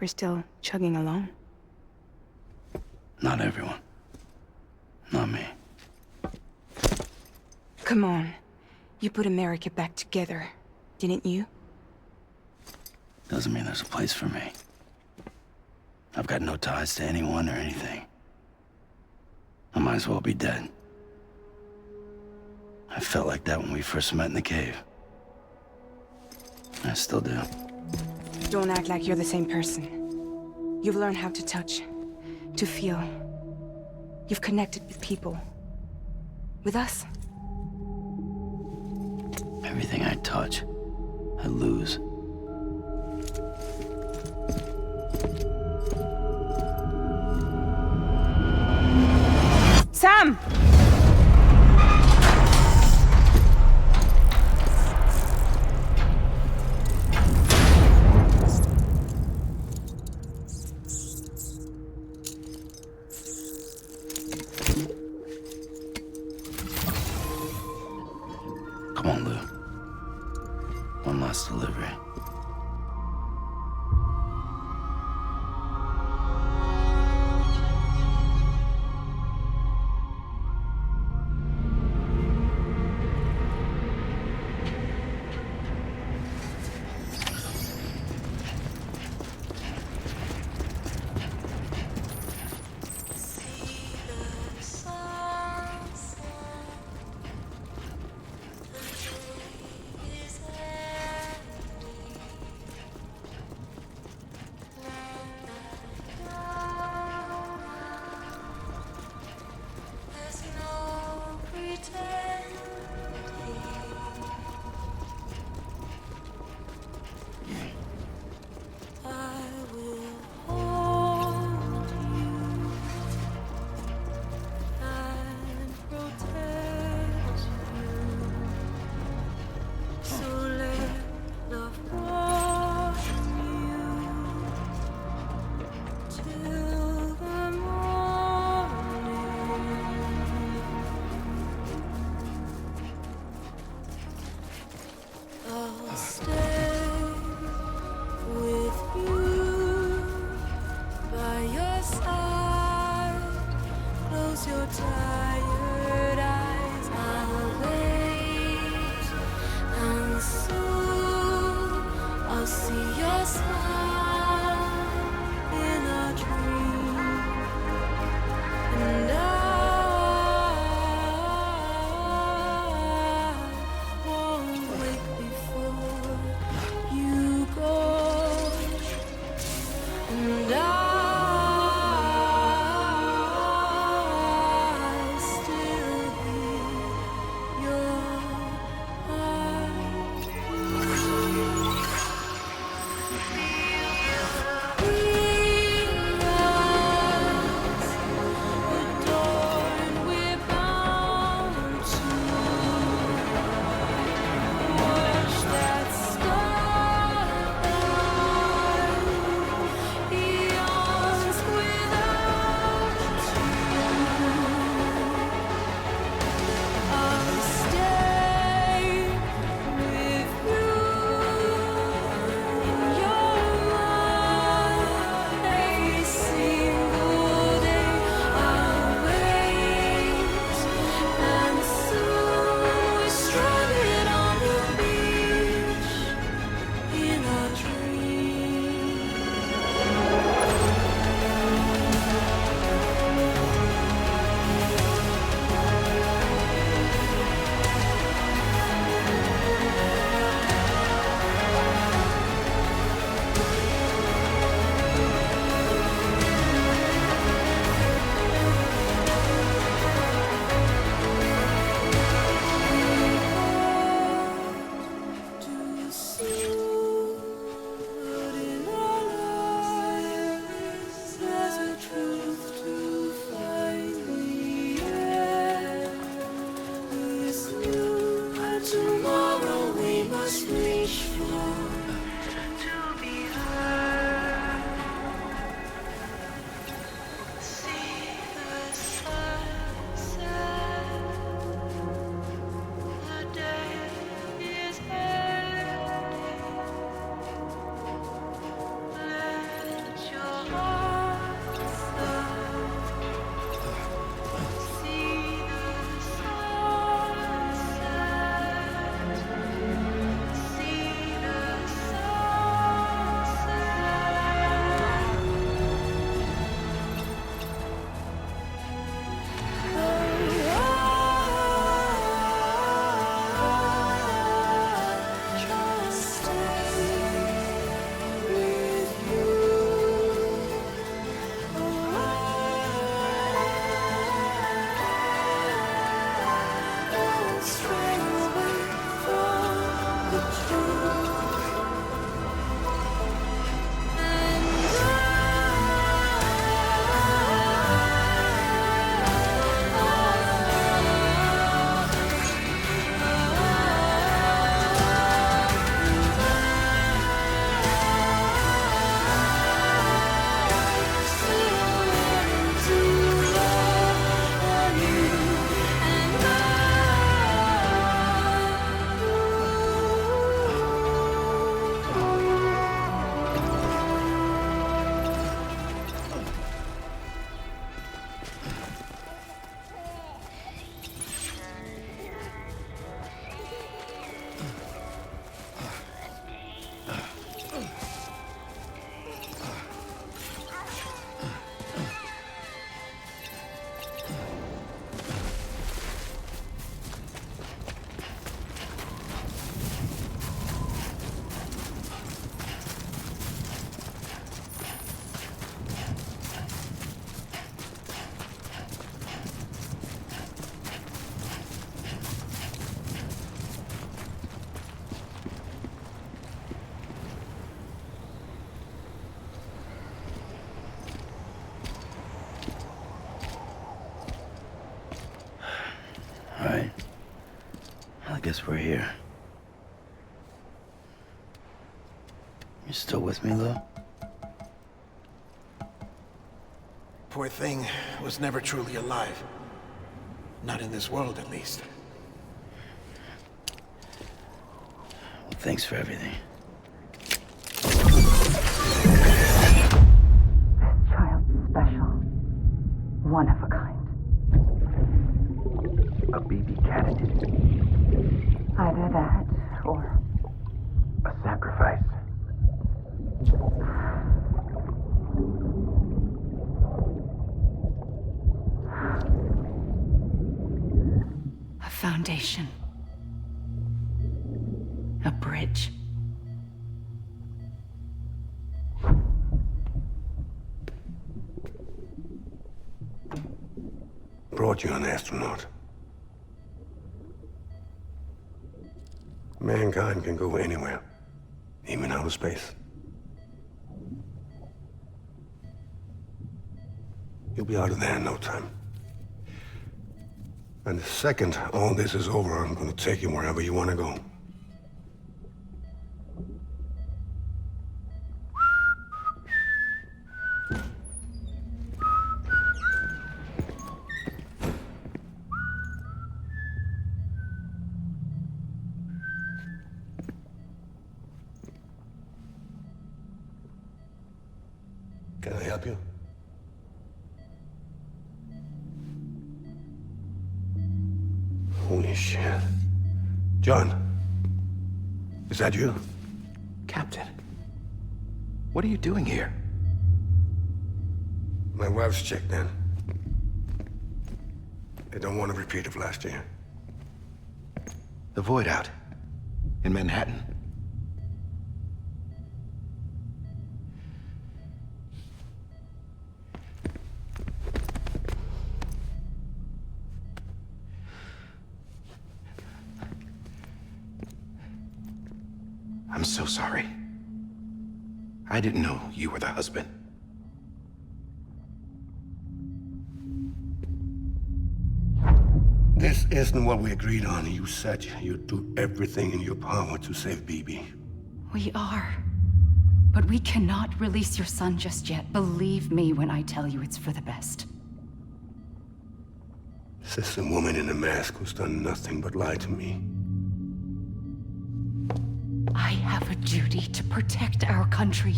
We're still chugging along. Not everyone. Not me. Come on. You put America back together, didn't you? Doesn't mean there's a place for me. I've got no ties to anyone or anything. I might as well be dead. I felt like that when we first met in the cave. I still do. Don't act like you're the same person. You've learned how to touch, to feel. You've connected with people. With us. Everything I touch, I lose. Sam! Come on, Lou. One last delivery. tired eyes. I'll wait, and soon I'll see your smile in a dream, and I won't wake before you go, and I still hear your heart. Adorned, we're bound to watch that starlight eons without you. I'll stay with you in your mind every single day. I'll wait, and soon we're stranded on the beach in a dream. Too soon, but in our lives there's a truth to find the end. This new tomorrow we must reach for to be heard. See the sunset. The day is ending. Let your heart see the sunset. See the All right. I guess we're here. You still with me, Lou? Poor thing was never truly alive. Not in this world, at least. Well, thanks for everything. Child's special. One of a kind. a BB candidate. Either that, or A sacrifice. a foundation. A bridge. Brought you an astronaut. Mankind can go anywhere, even outer space. You'll be out of there in no time. And the second all this is over, I'm gonna take you wherever you want to go. Can I help you? Holy shit. John, is that you? Captain, what are you doing here? My wife's checked in. They don't want a repeat of last year. The Void Out in Manhattan. I'm so sorry. I didn't know you were the husband. This isn't what we agreed on. You said you'd do everything in your power to save BB. We are. But we cannot release your son just yet. Believe me when I tell you it's for the best. This is a woman in a mask who's done nothing but lie to me. I have a duty to protect our country.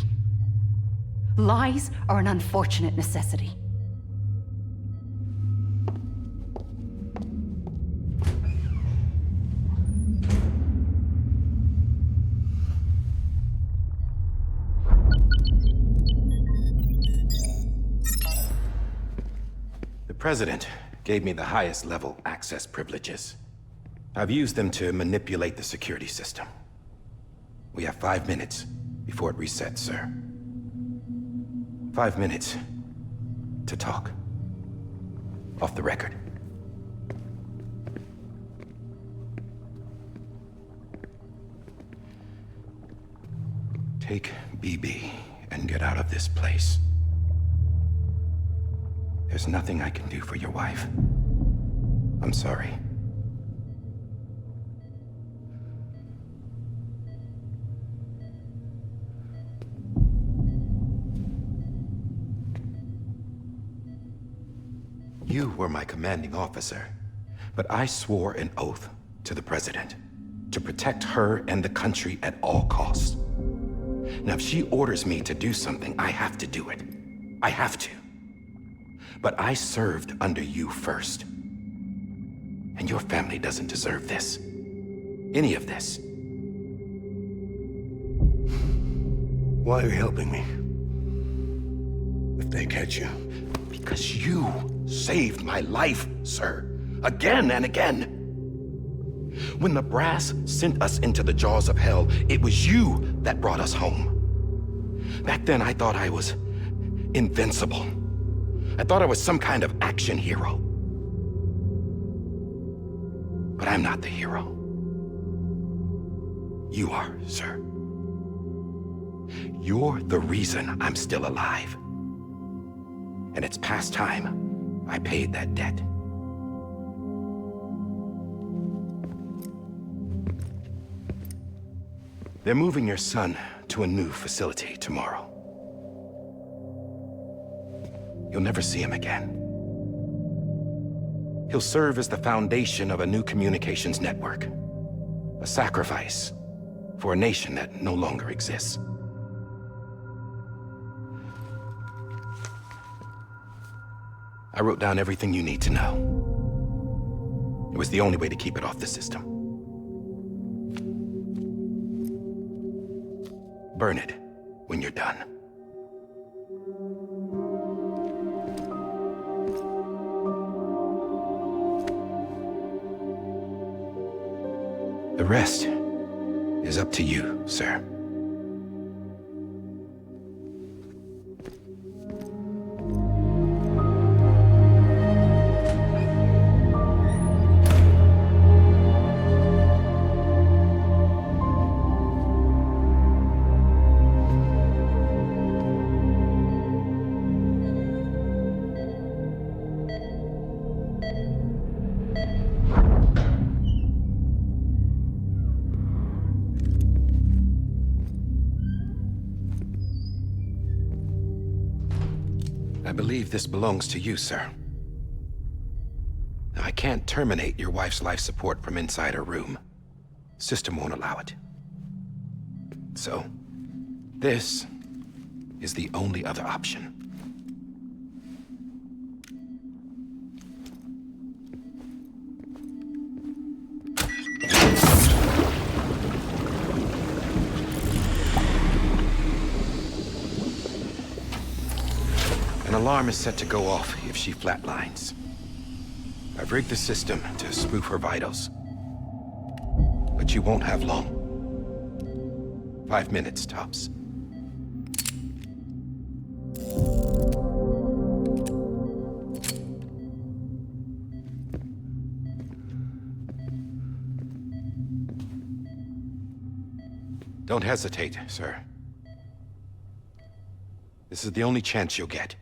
Lies are an unfortunate necessity. The President gave me the highest level access privileges. I've used them to manipulate the security system. We have 5 minutes before it resets, sir. 5 minutes to talk. Off the record. Take BB and get out of this place. There's nothing I can do for your wife. I'm sorry. You were my commanding officer, but I swore an oath to the President to protect her and the country at all costs. Now, if she orders me to do something, I have to do it. I have to. But I served under you first. And your family doesn't deserve this. Any of this. Why are you helping me? If they catch you. Because you saved my life, sir. Again and again. When the brass sent us into the jaws of hell, it was you that brought us home. Back then, I thought I was invincible. I thought I was some kind of action hero. But I'm not the hero. You are, sir. You're the reason I'm still alive. And it's past time I paid that debt. They're moving your son to a new facility tomorrow. You'll never see him again. He'll serve as the foundation of a new communications network. A sacrifice for a nation that no longer exists. I wrote down everything you need to know. It was the only way to keep it off the system. Burn it when you're done. The rest is up to you, sir. I believe this belongs to you, sir. Now, I can't terminate your wife's life support from inside her room. System won't allow it. So, this is the only other option. An alarm is set to go off if she flatlines. I've rigged the system to spoof her vitals. But you won't have long. 5 minutes, tops. Don't hesitate, sir. This is the only chance you'll get.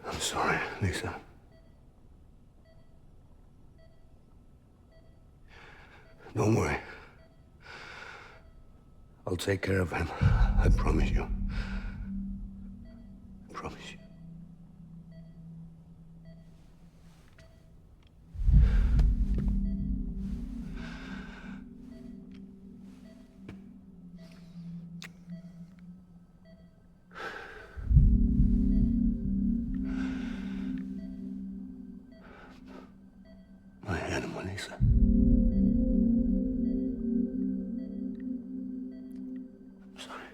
I'm sorry, Lisa. Don't worry. I'll take care of him. I promise you. I promise you. My animal, Lisa. I'm sorry.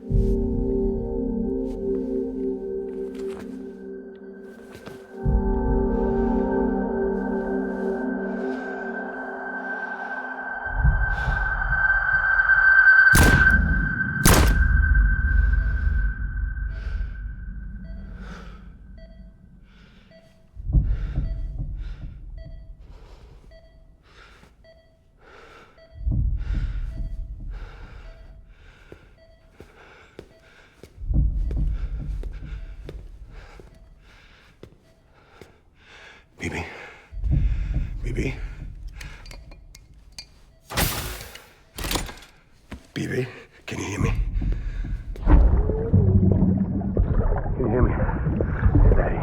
Bibi? Bibi? Bibi, can you hear me? Can you hear me? Daddy.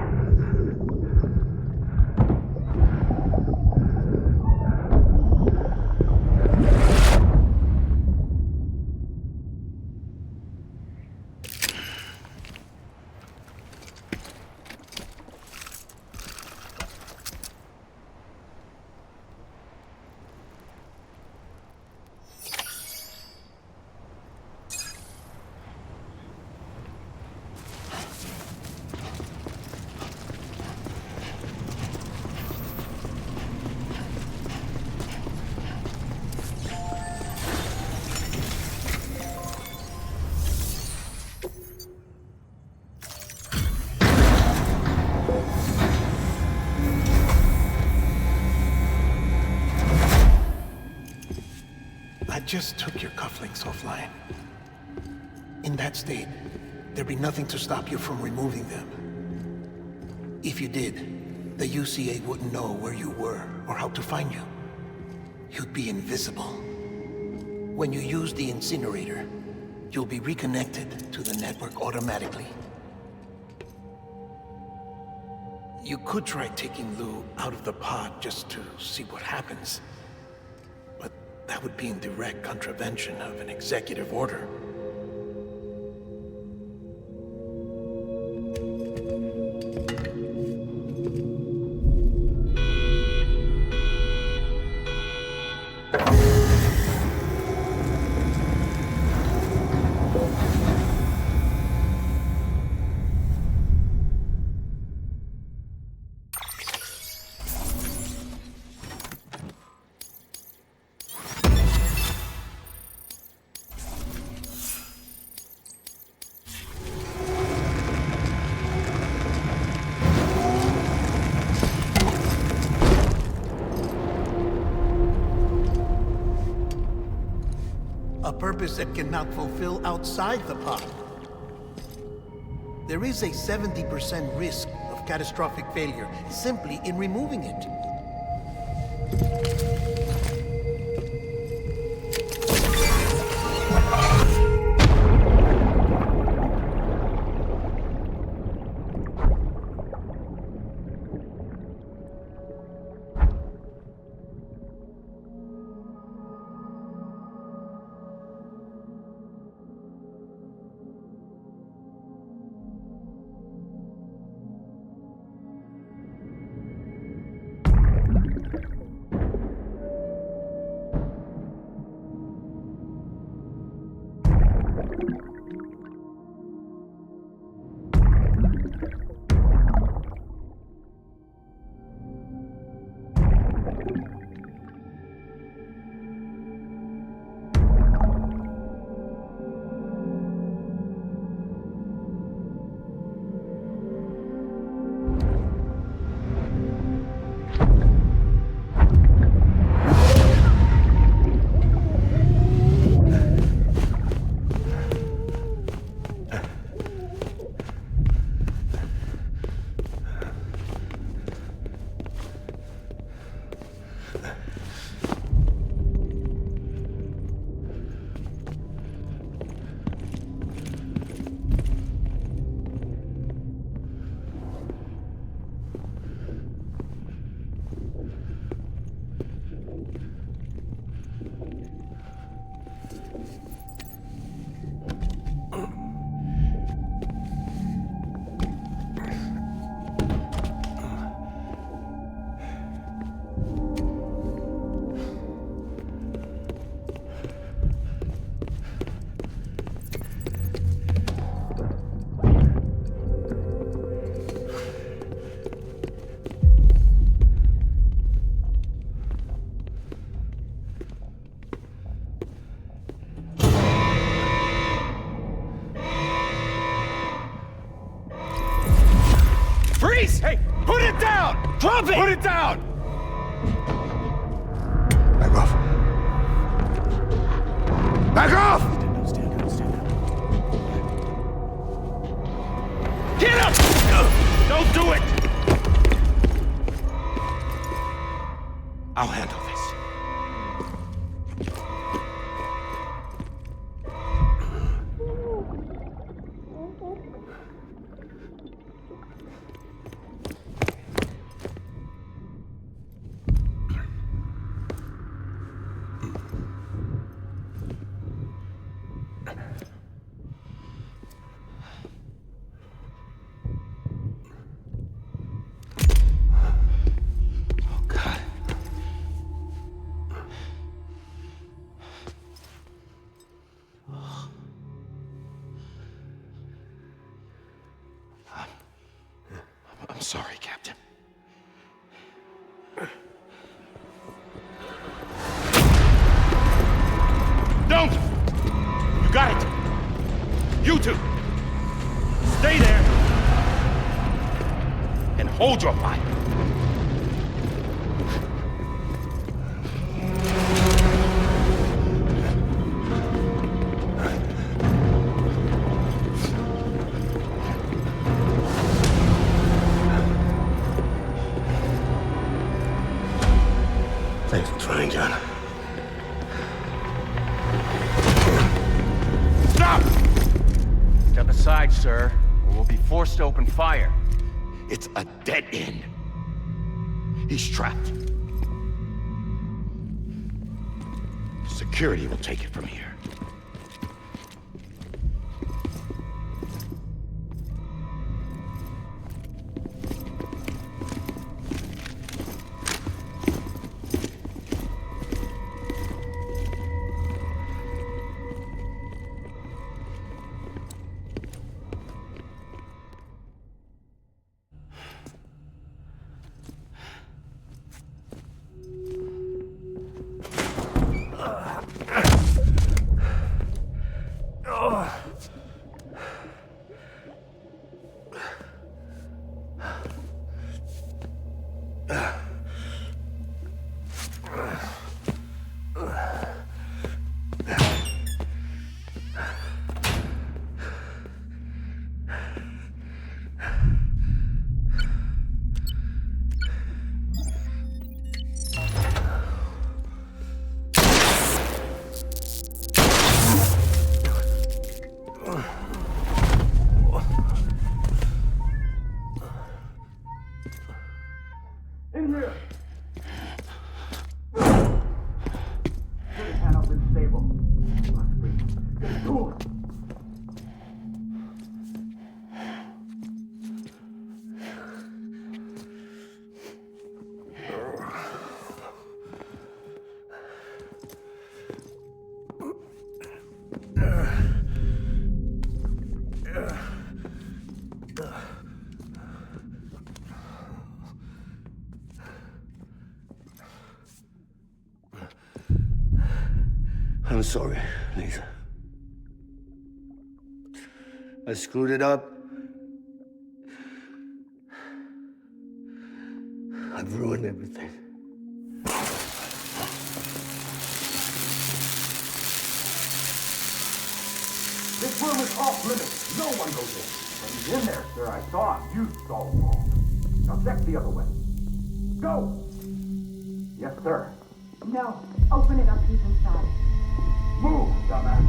just took your cufflinks offline. In that state, there'd be nothing to stop you from removing them. If you did, the UCA wouldn't know where you were or how to find you. You'd be invisible. When you use the incinerator, you'll be reconnected to the network automatically. You could try taking Lou out of the pod just to see what happens. But that would be in direct contravention of an executive order. A purpose that cannot fulfill outside the pod. There is a 70% risk of catastrophic failure simply in removing it. Freeze! Hey, put it down! Drop it! Put it down! Back off. Back off! Get up! Don't do it! I'll handle this. I'm sorry, Captain. Don't! You got it! You two! Stay there! And hold your fire! coming, John. Stop! Step aside, sir, or we'll be forced to open fire. It's a dead end. He's trapped. Security will take it from here. I'm sorry, Lisa. I screwed it up. I've ruined everything. This room is off limits. No one goes in. But he's in there, sir. I saw him. You saw him wrong. Now check the other way. Go! Yes, sir. No. Open it up. He's inside. Move, dumbass.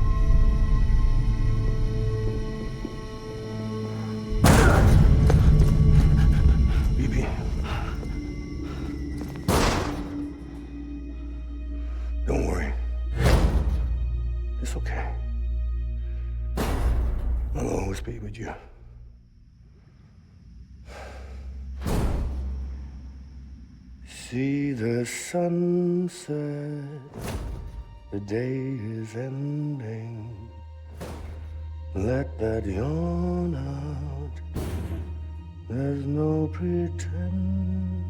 BB. Don't worry. It's okay. I'll always be with you. See the sunset. The day is ending. Let that yawn out. There's no pretending.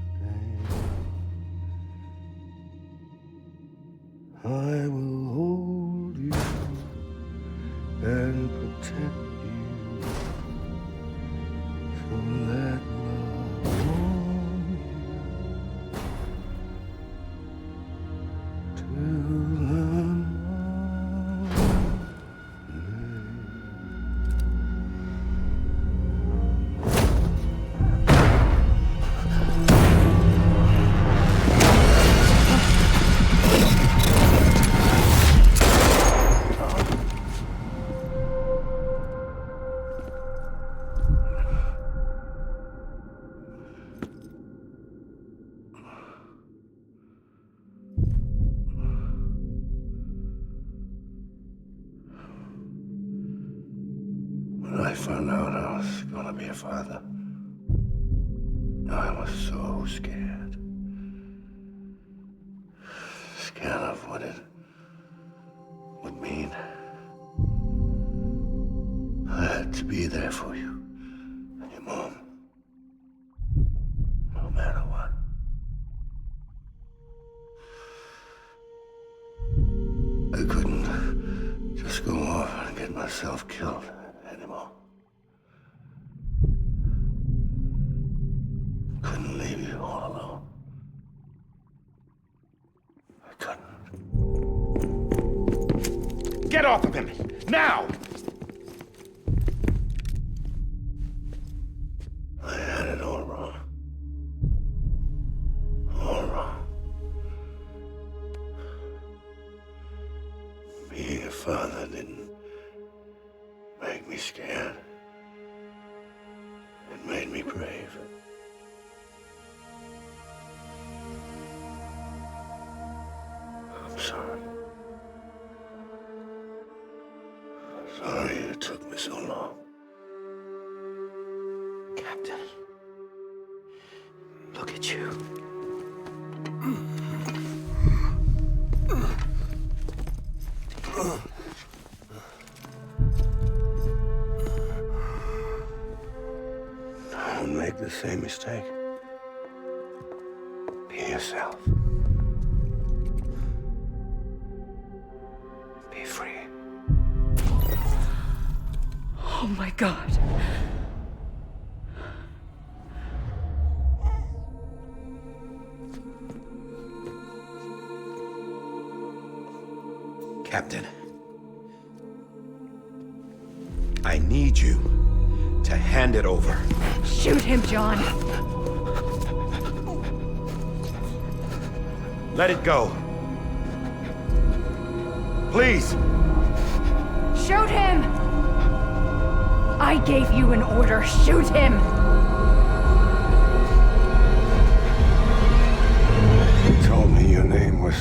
I will hold you and protect you. So let love warm you till the When I found out I was gonna be a father, I was so scared. Scared of what it would mean. I had to be there for you and your mom, no matter what. I couldn't just go off and get myself killed anymore. Couldn't leave you all alone. I couldn't. Get off of him! Now! I had it all wrong. All wrong. brave. I'm sorry. Sorry it took me so long. Captain, look at you. Don't make the same mistake. Be yourself. Be free. Oh my God. Captain, I need you to hand it over. Shoot him, John. Let it go. Please. Shoot him! I gave you an order. Shoot him! You told me your name was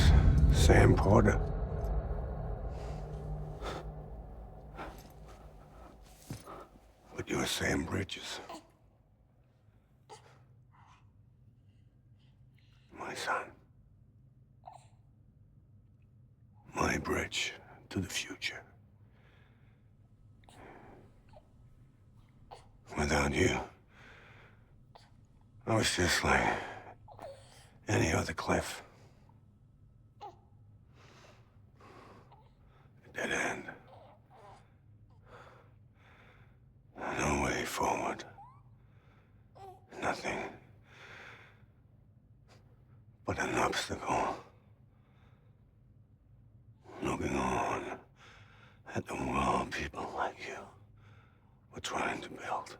Sam Porter. But you're Sam Bridges. My son. My bridge to the future. Without you, I was just like any other Cliff. A dead end. No way forward. Nothing but an obstacle. Looking on at the world people like you were trying to build.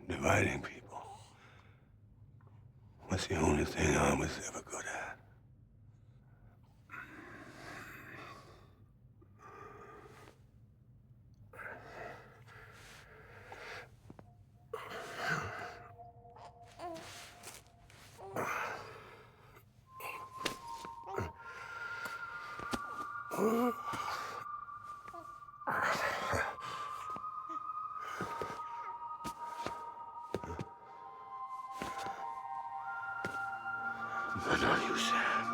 Dividing people was the only thing I was ever good at. But not you, Sam.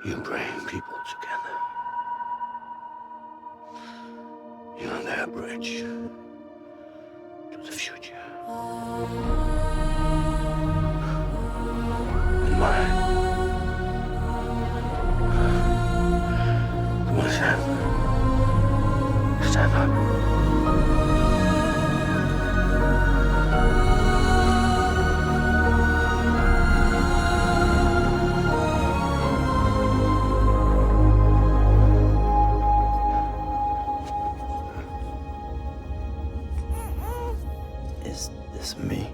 You bring people together. You're their bridge to the future. And mine. Come on, Sam. Stand up. Is this me?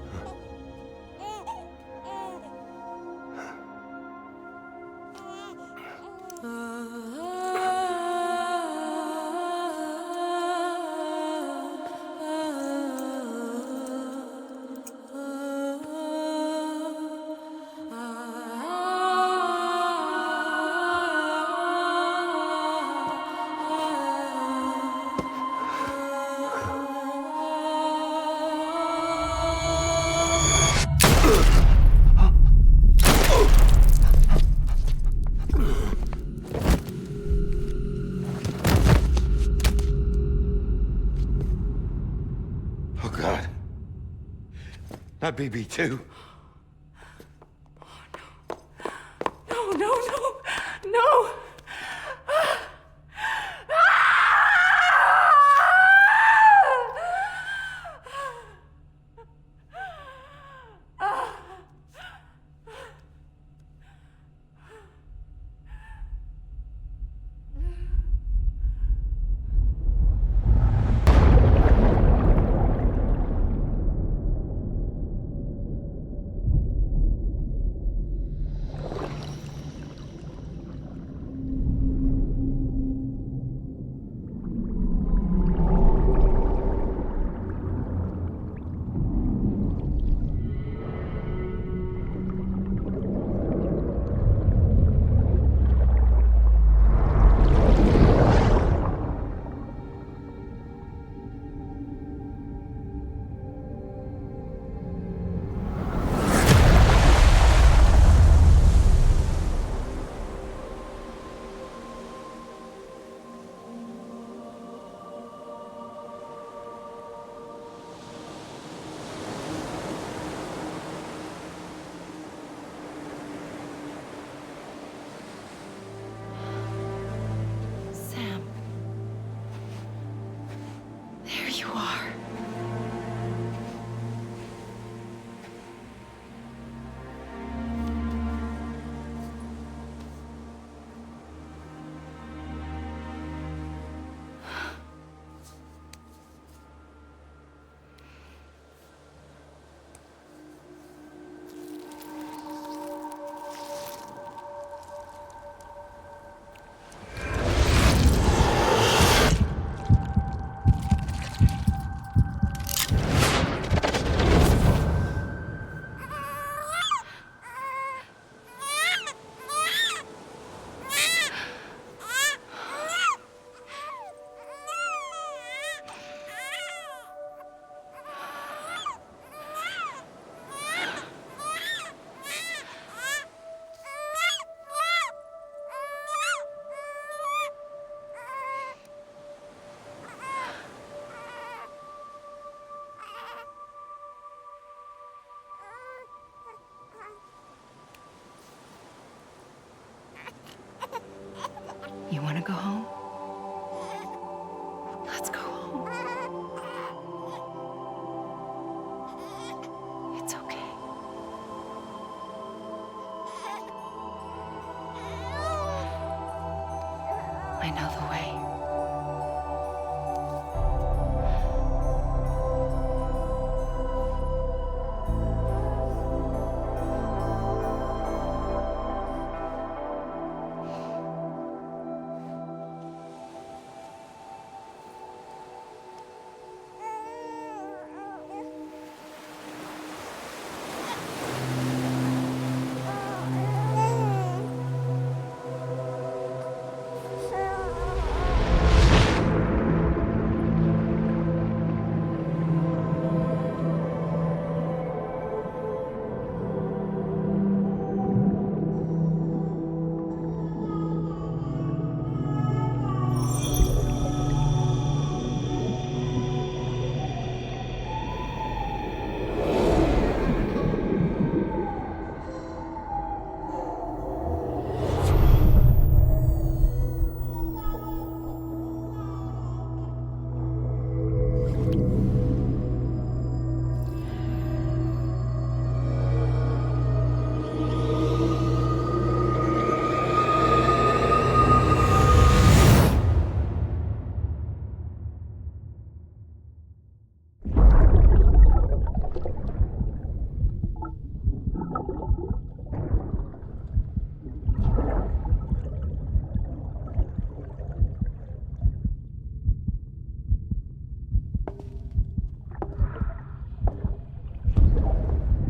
Oh, God. Not BB2. No, no, no, no! I know the way.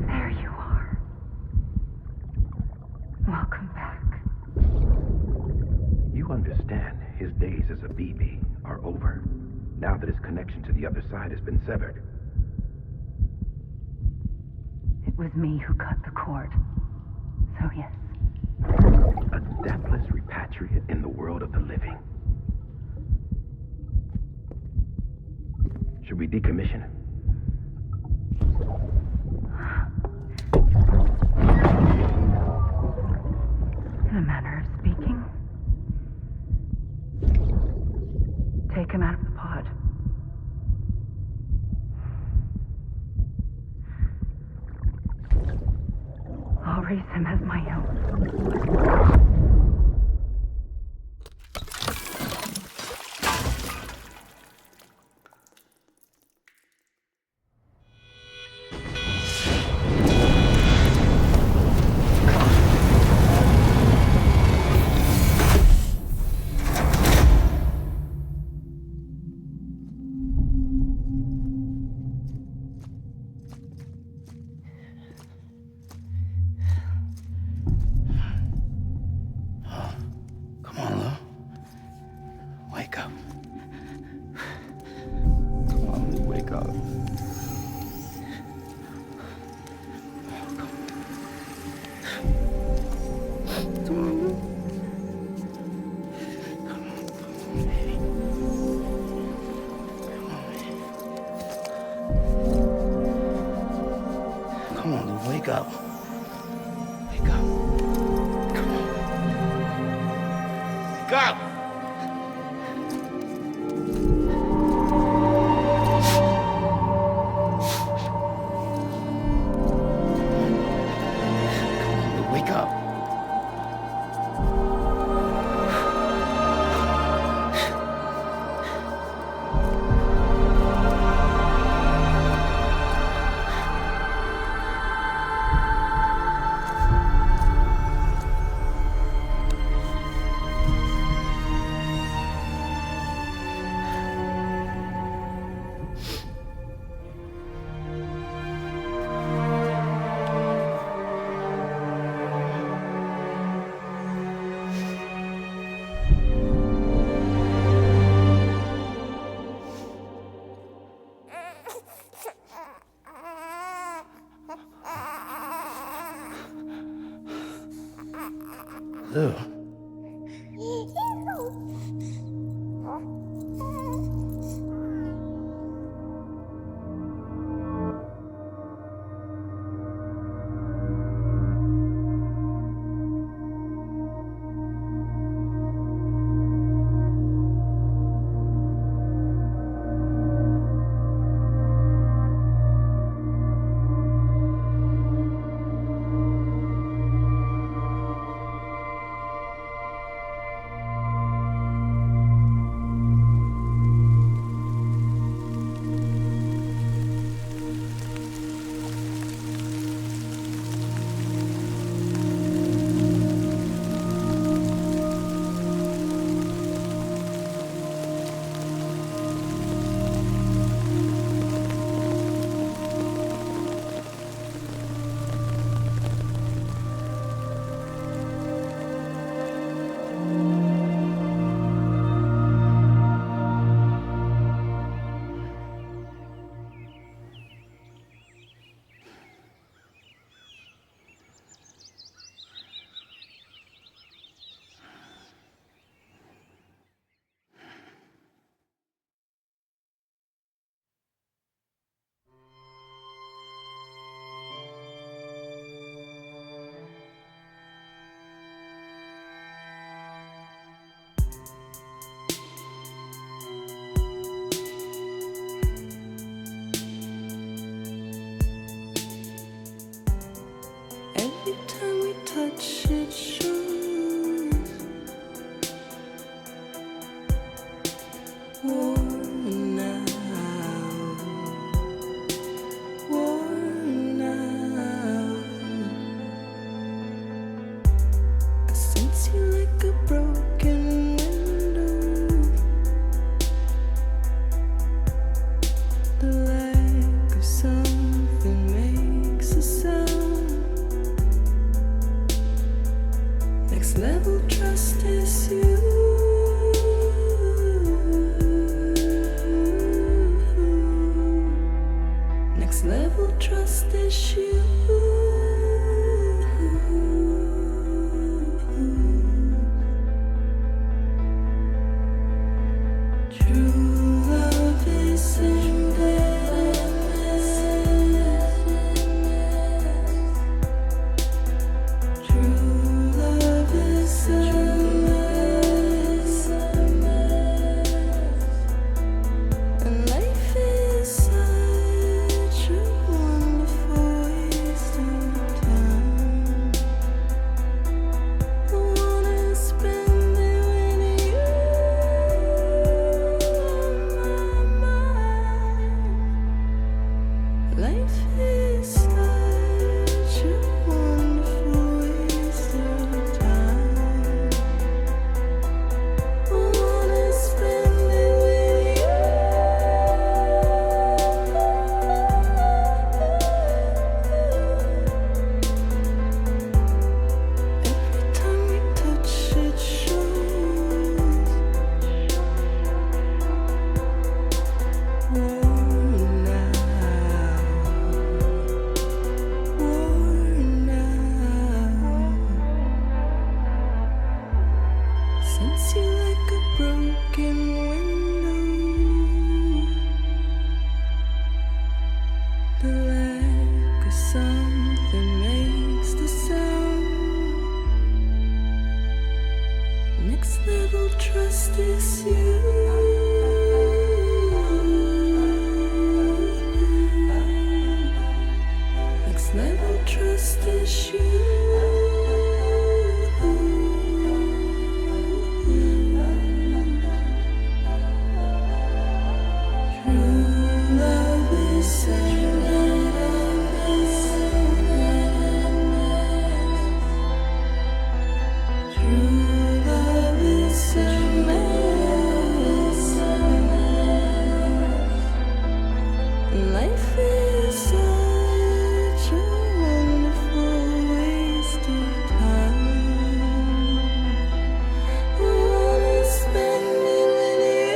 There you are. Welcome back. You understand his days as a BB are over, now that his connection to the other side has been severed. It was me who cut the cord. So yes. A deathless repatriate in the world of the living. Should we decommission him? In a manner of speaking. Take him out of the pod. I'll raise him as my own. Come on, Lou. Wake up. Come on, Lou, wake up. Come on, Lou. Come on, Lou, wake up. Wake up. Come on. Wake up! Wake up. Lou. trust is you. Next level trust is you. True love is endless. True love is endless. And life is such a wonderful waste of time. I wanna spend it with you on my mind. Life is such a wonderful waste of time. I wanna spend it with you. Every time we touch it shows. Worn out. Sense you like a broken window. The lack of something makes the sound. Next level trust is you. Next level trust is you. True love is endless. True love is endless. Life is such a wonderful waste of time. I wanna spend it with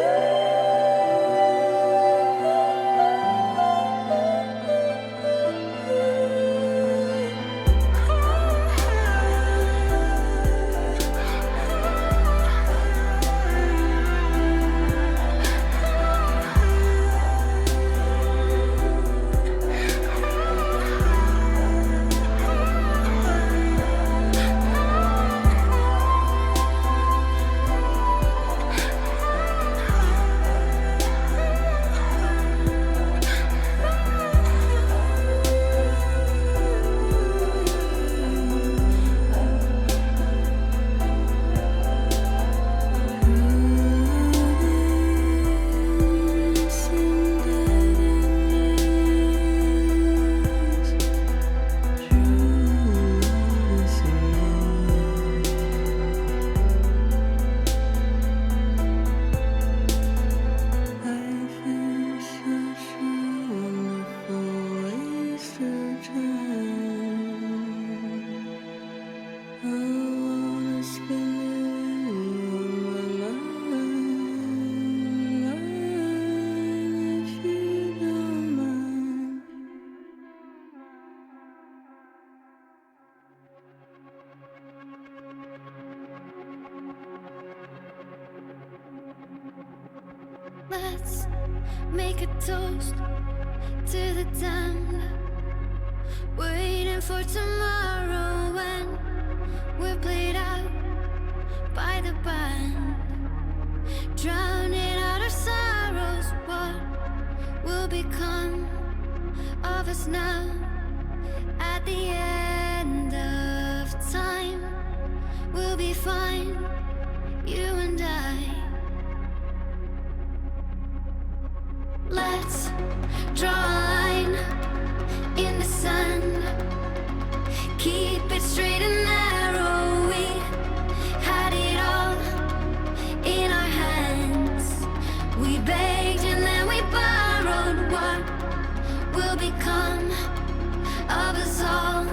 Let's make a toast to the damned. Waiting for tomorrow when we're played out by the band. Drowning out our sorrows, what will become of us now? At the end of time, we'll be fine, you and I. Let's draw a line in the sand. Keep it straight and narrow. We had it all in our hands. We begged and then we borrowed. What will become of us all?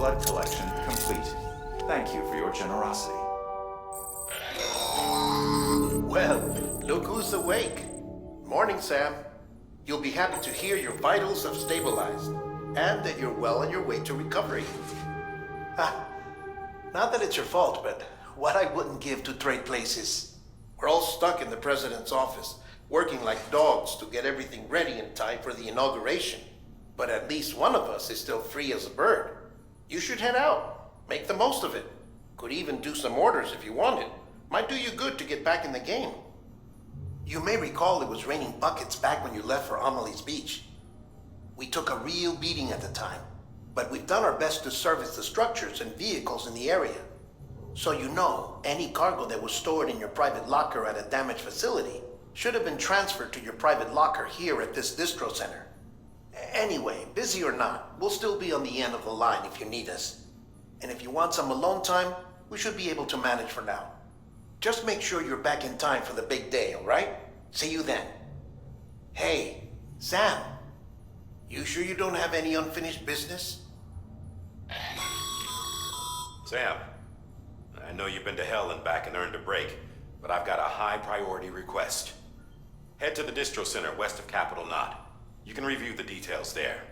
blood collection complete. Thank you for your generosity. Well, look who's awake. Morning, Sam. You'll be happy to hear your vitals have stabilized, and that you're well on your way to recovery. Not that it's your fault, but what I wouldn't give to trade places. We're all stuck in the president's office, working like dogs to get everything ready in time for the inauguration. But at least one of us is still free as a bird. You should head out. Make the most of it. Could even do some orders if you wanted. Might do you good to get back in the game. You may recall it was raining buckets back when you left for Amelie's Beach. We took a real beating at the time, but we've done our best to service the structures and vehicles in the area. So you know, any cargo that was stored in your private locker at a damaged facility should have been transferred to your private locker here at this distro center. Anyway, busy or not, we'll still be on the end of the line if you need us. And if you want some alone time, we should be able to manage for now. Just make sure you're back in time for the big day, all right? See you then. Hey, Sam. You sure you don't have any unfinished business? Sam, I know you've been to hell and back and earned a break, but I've got a high priority request. Head to the distro center west of Capitol Knot. You can review the details there.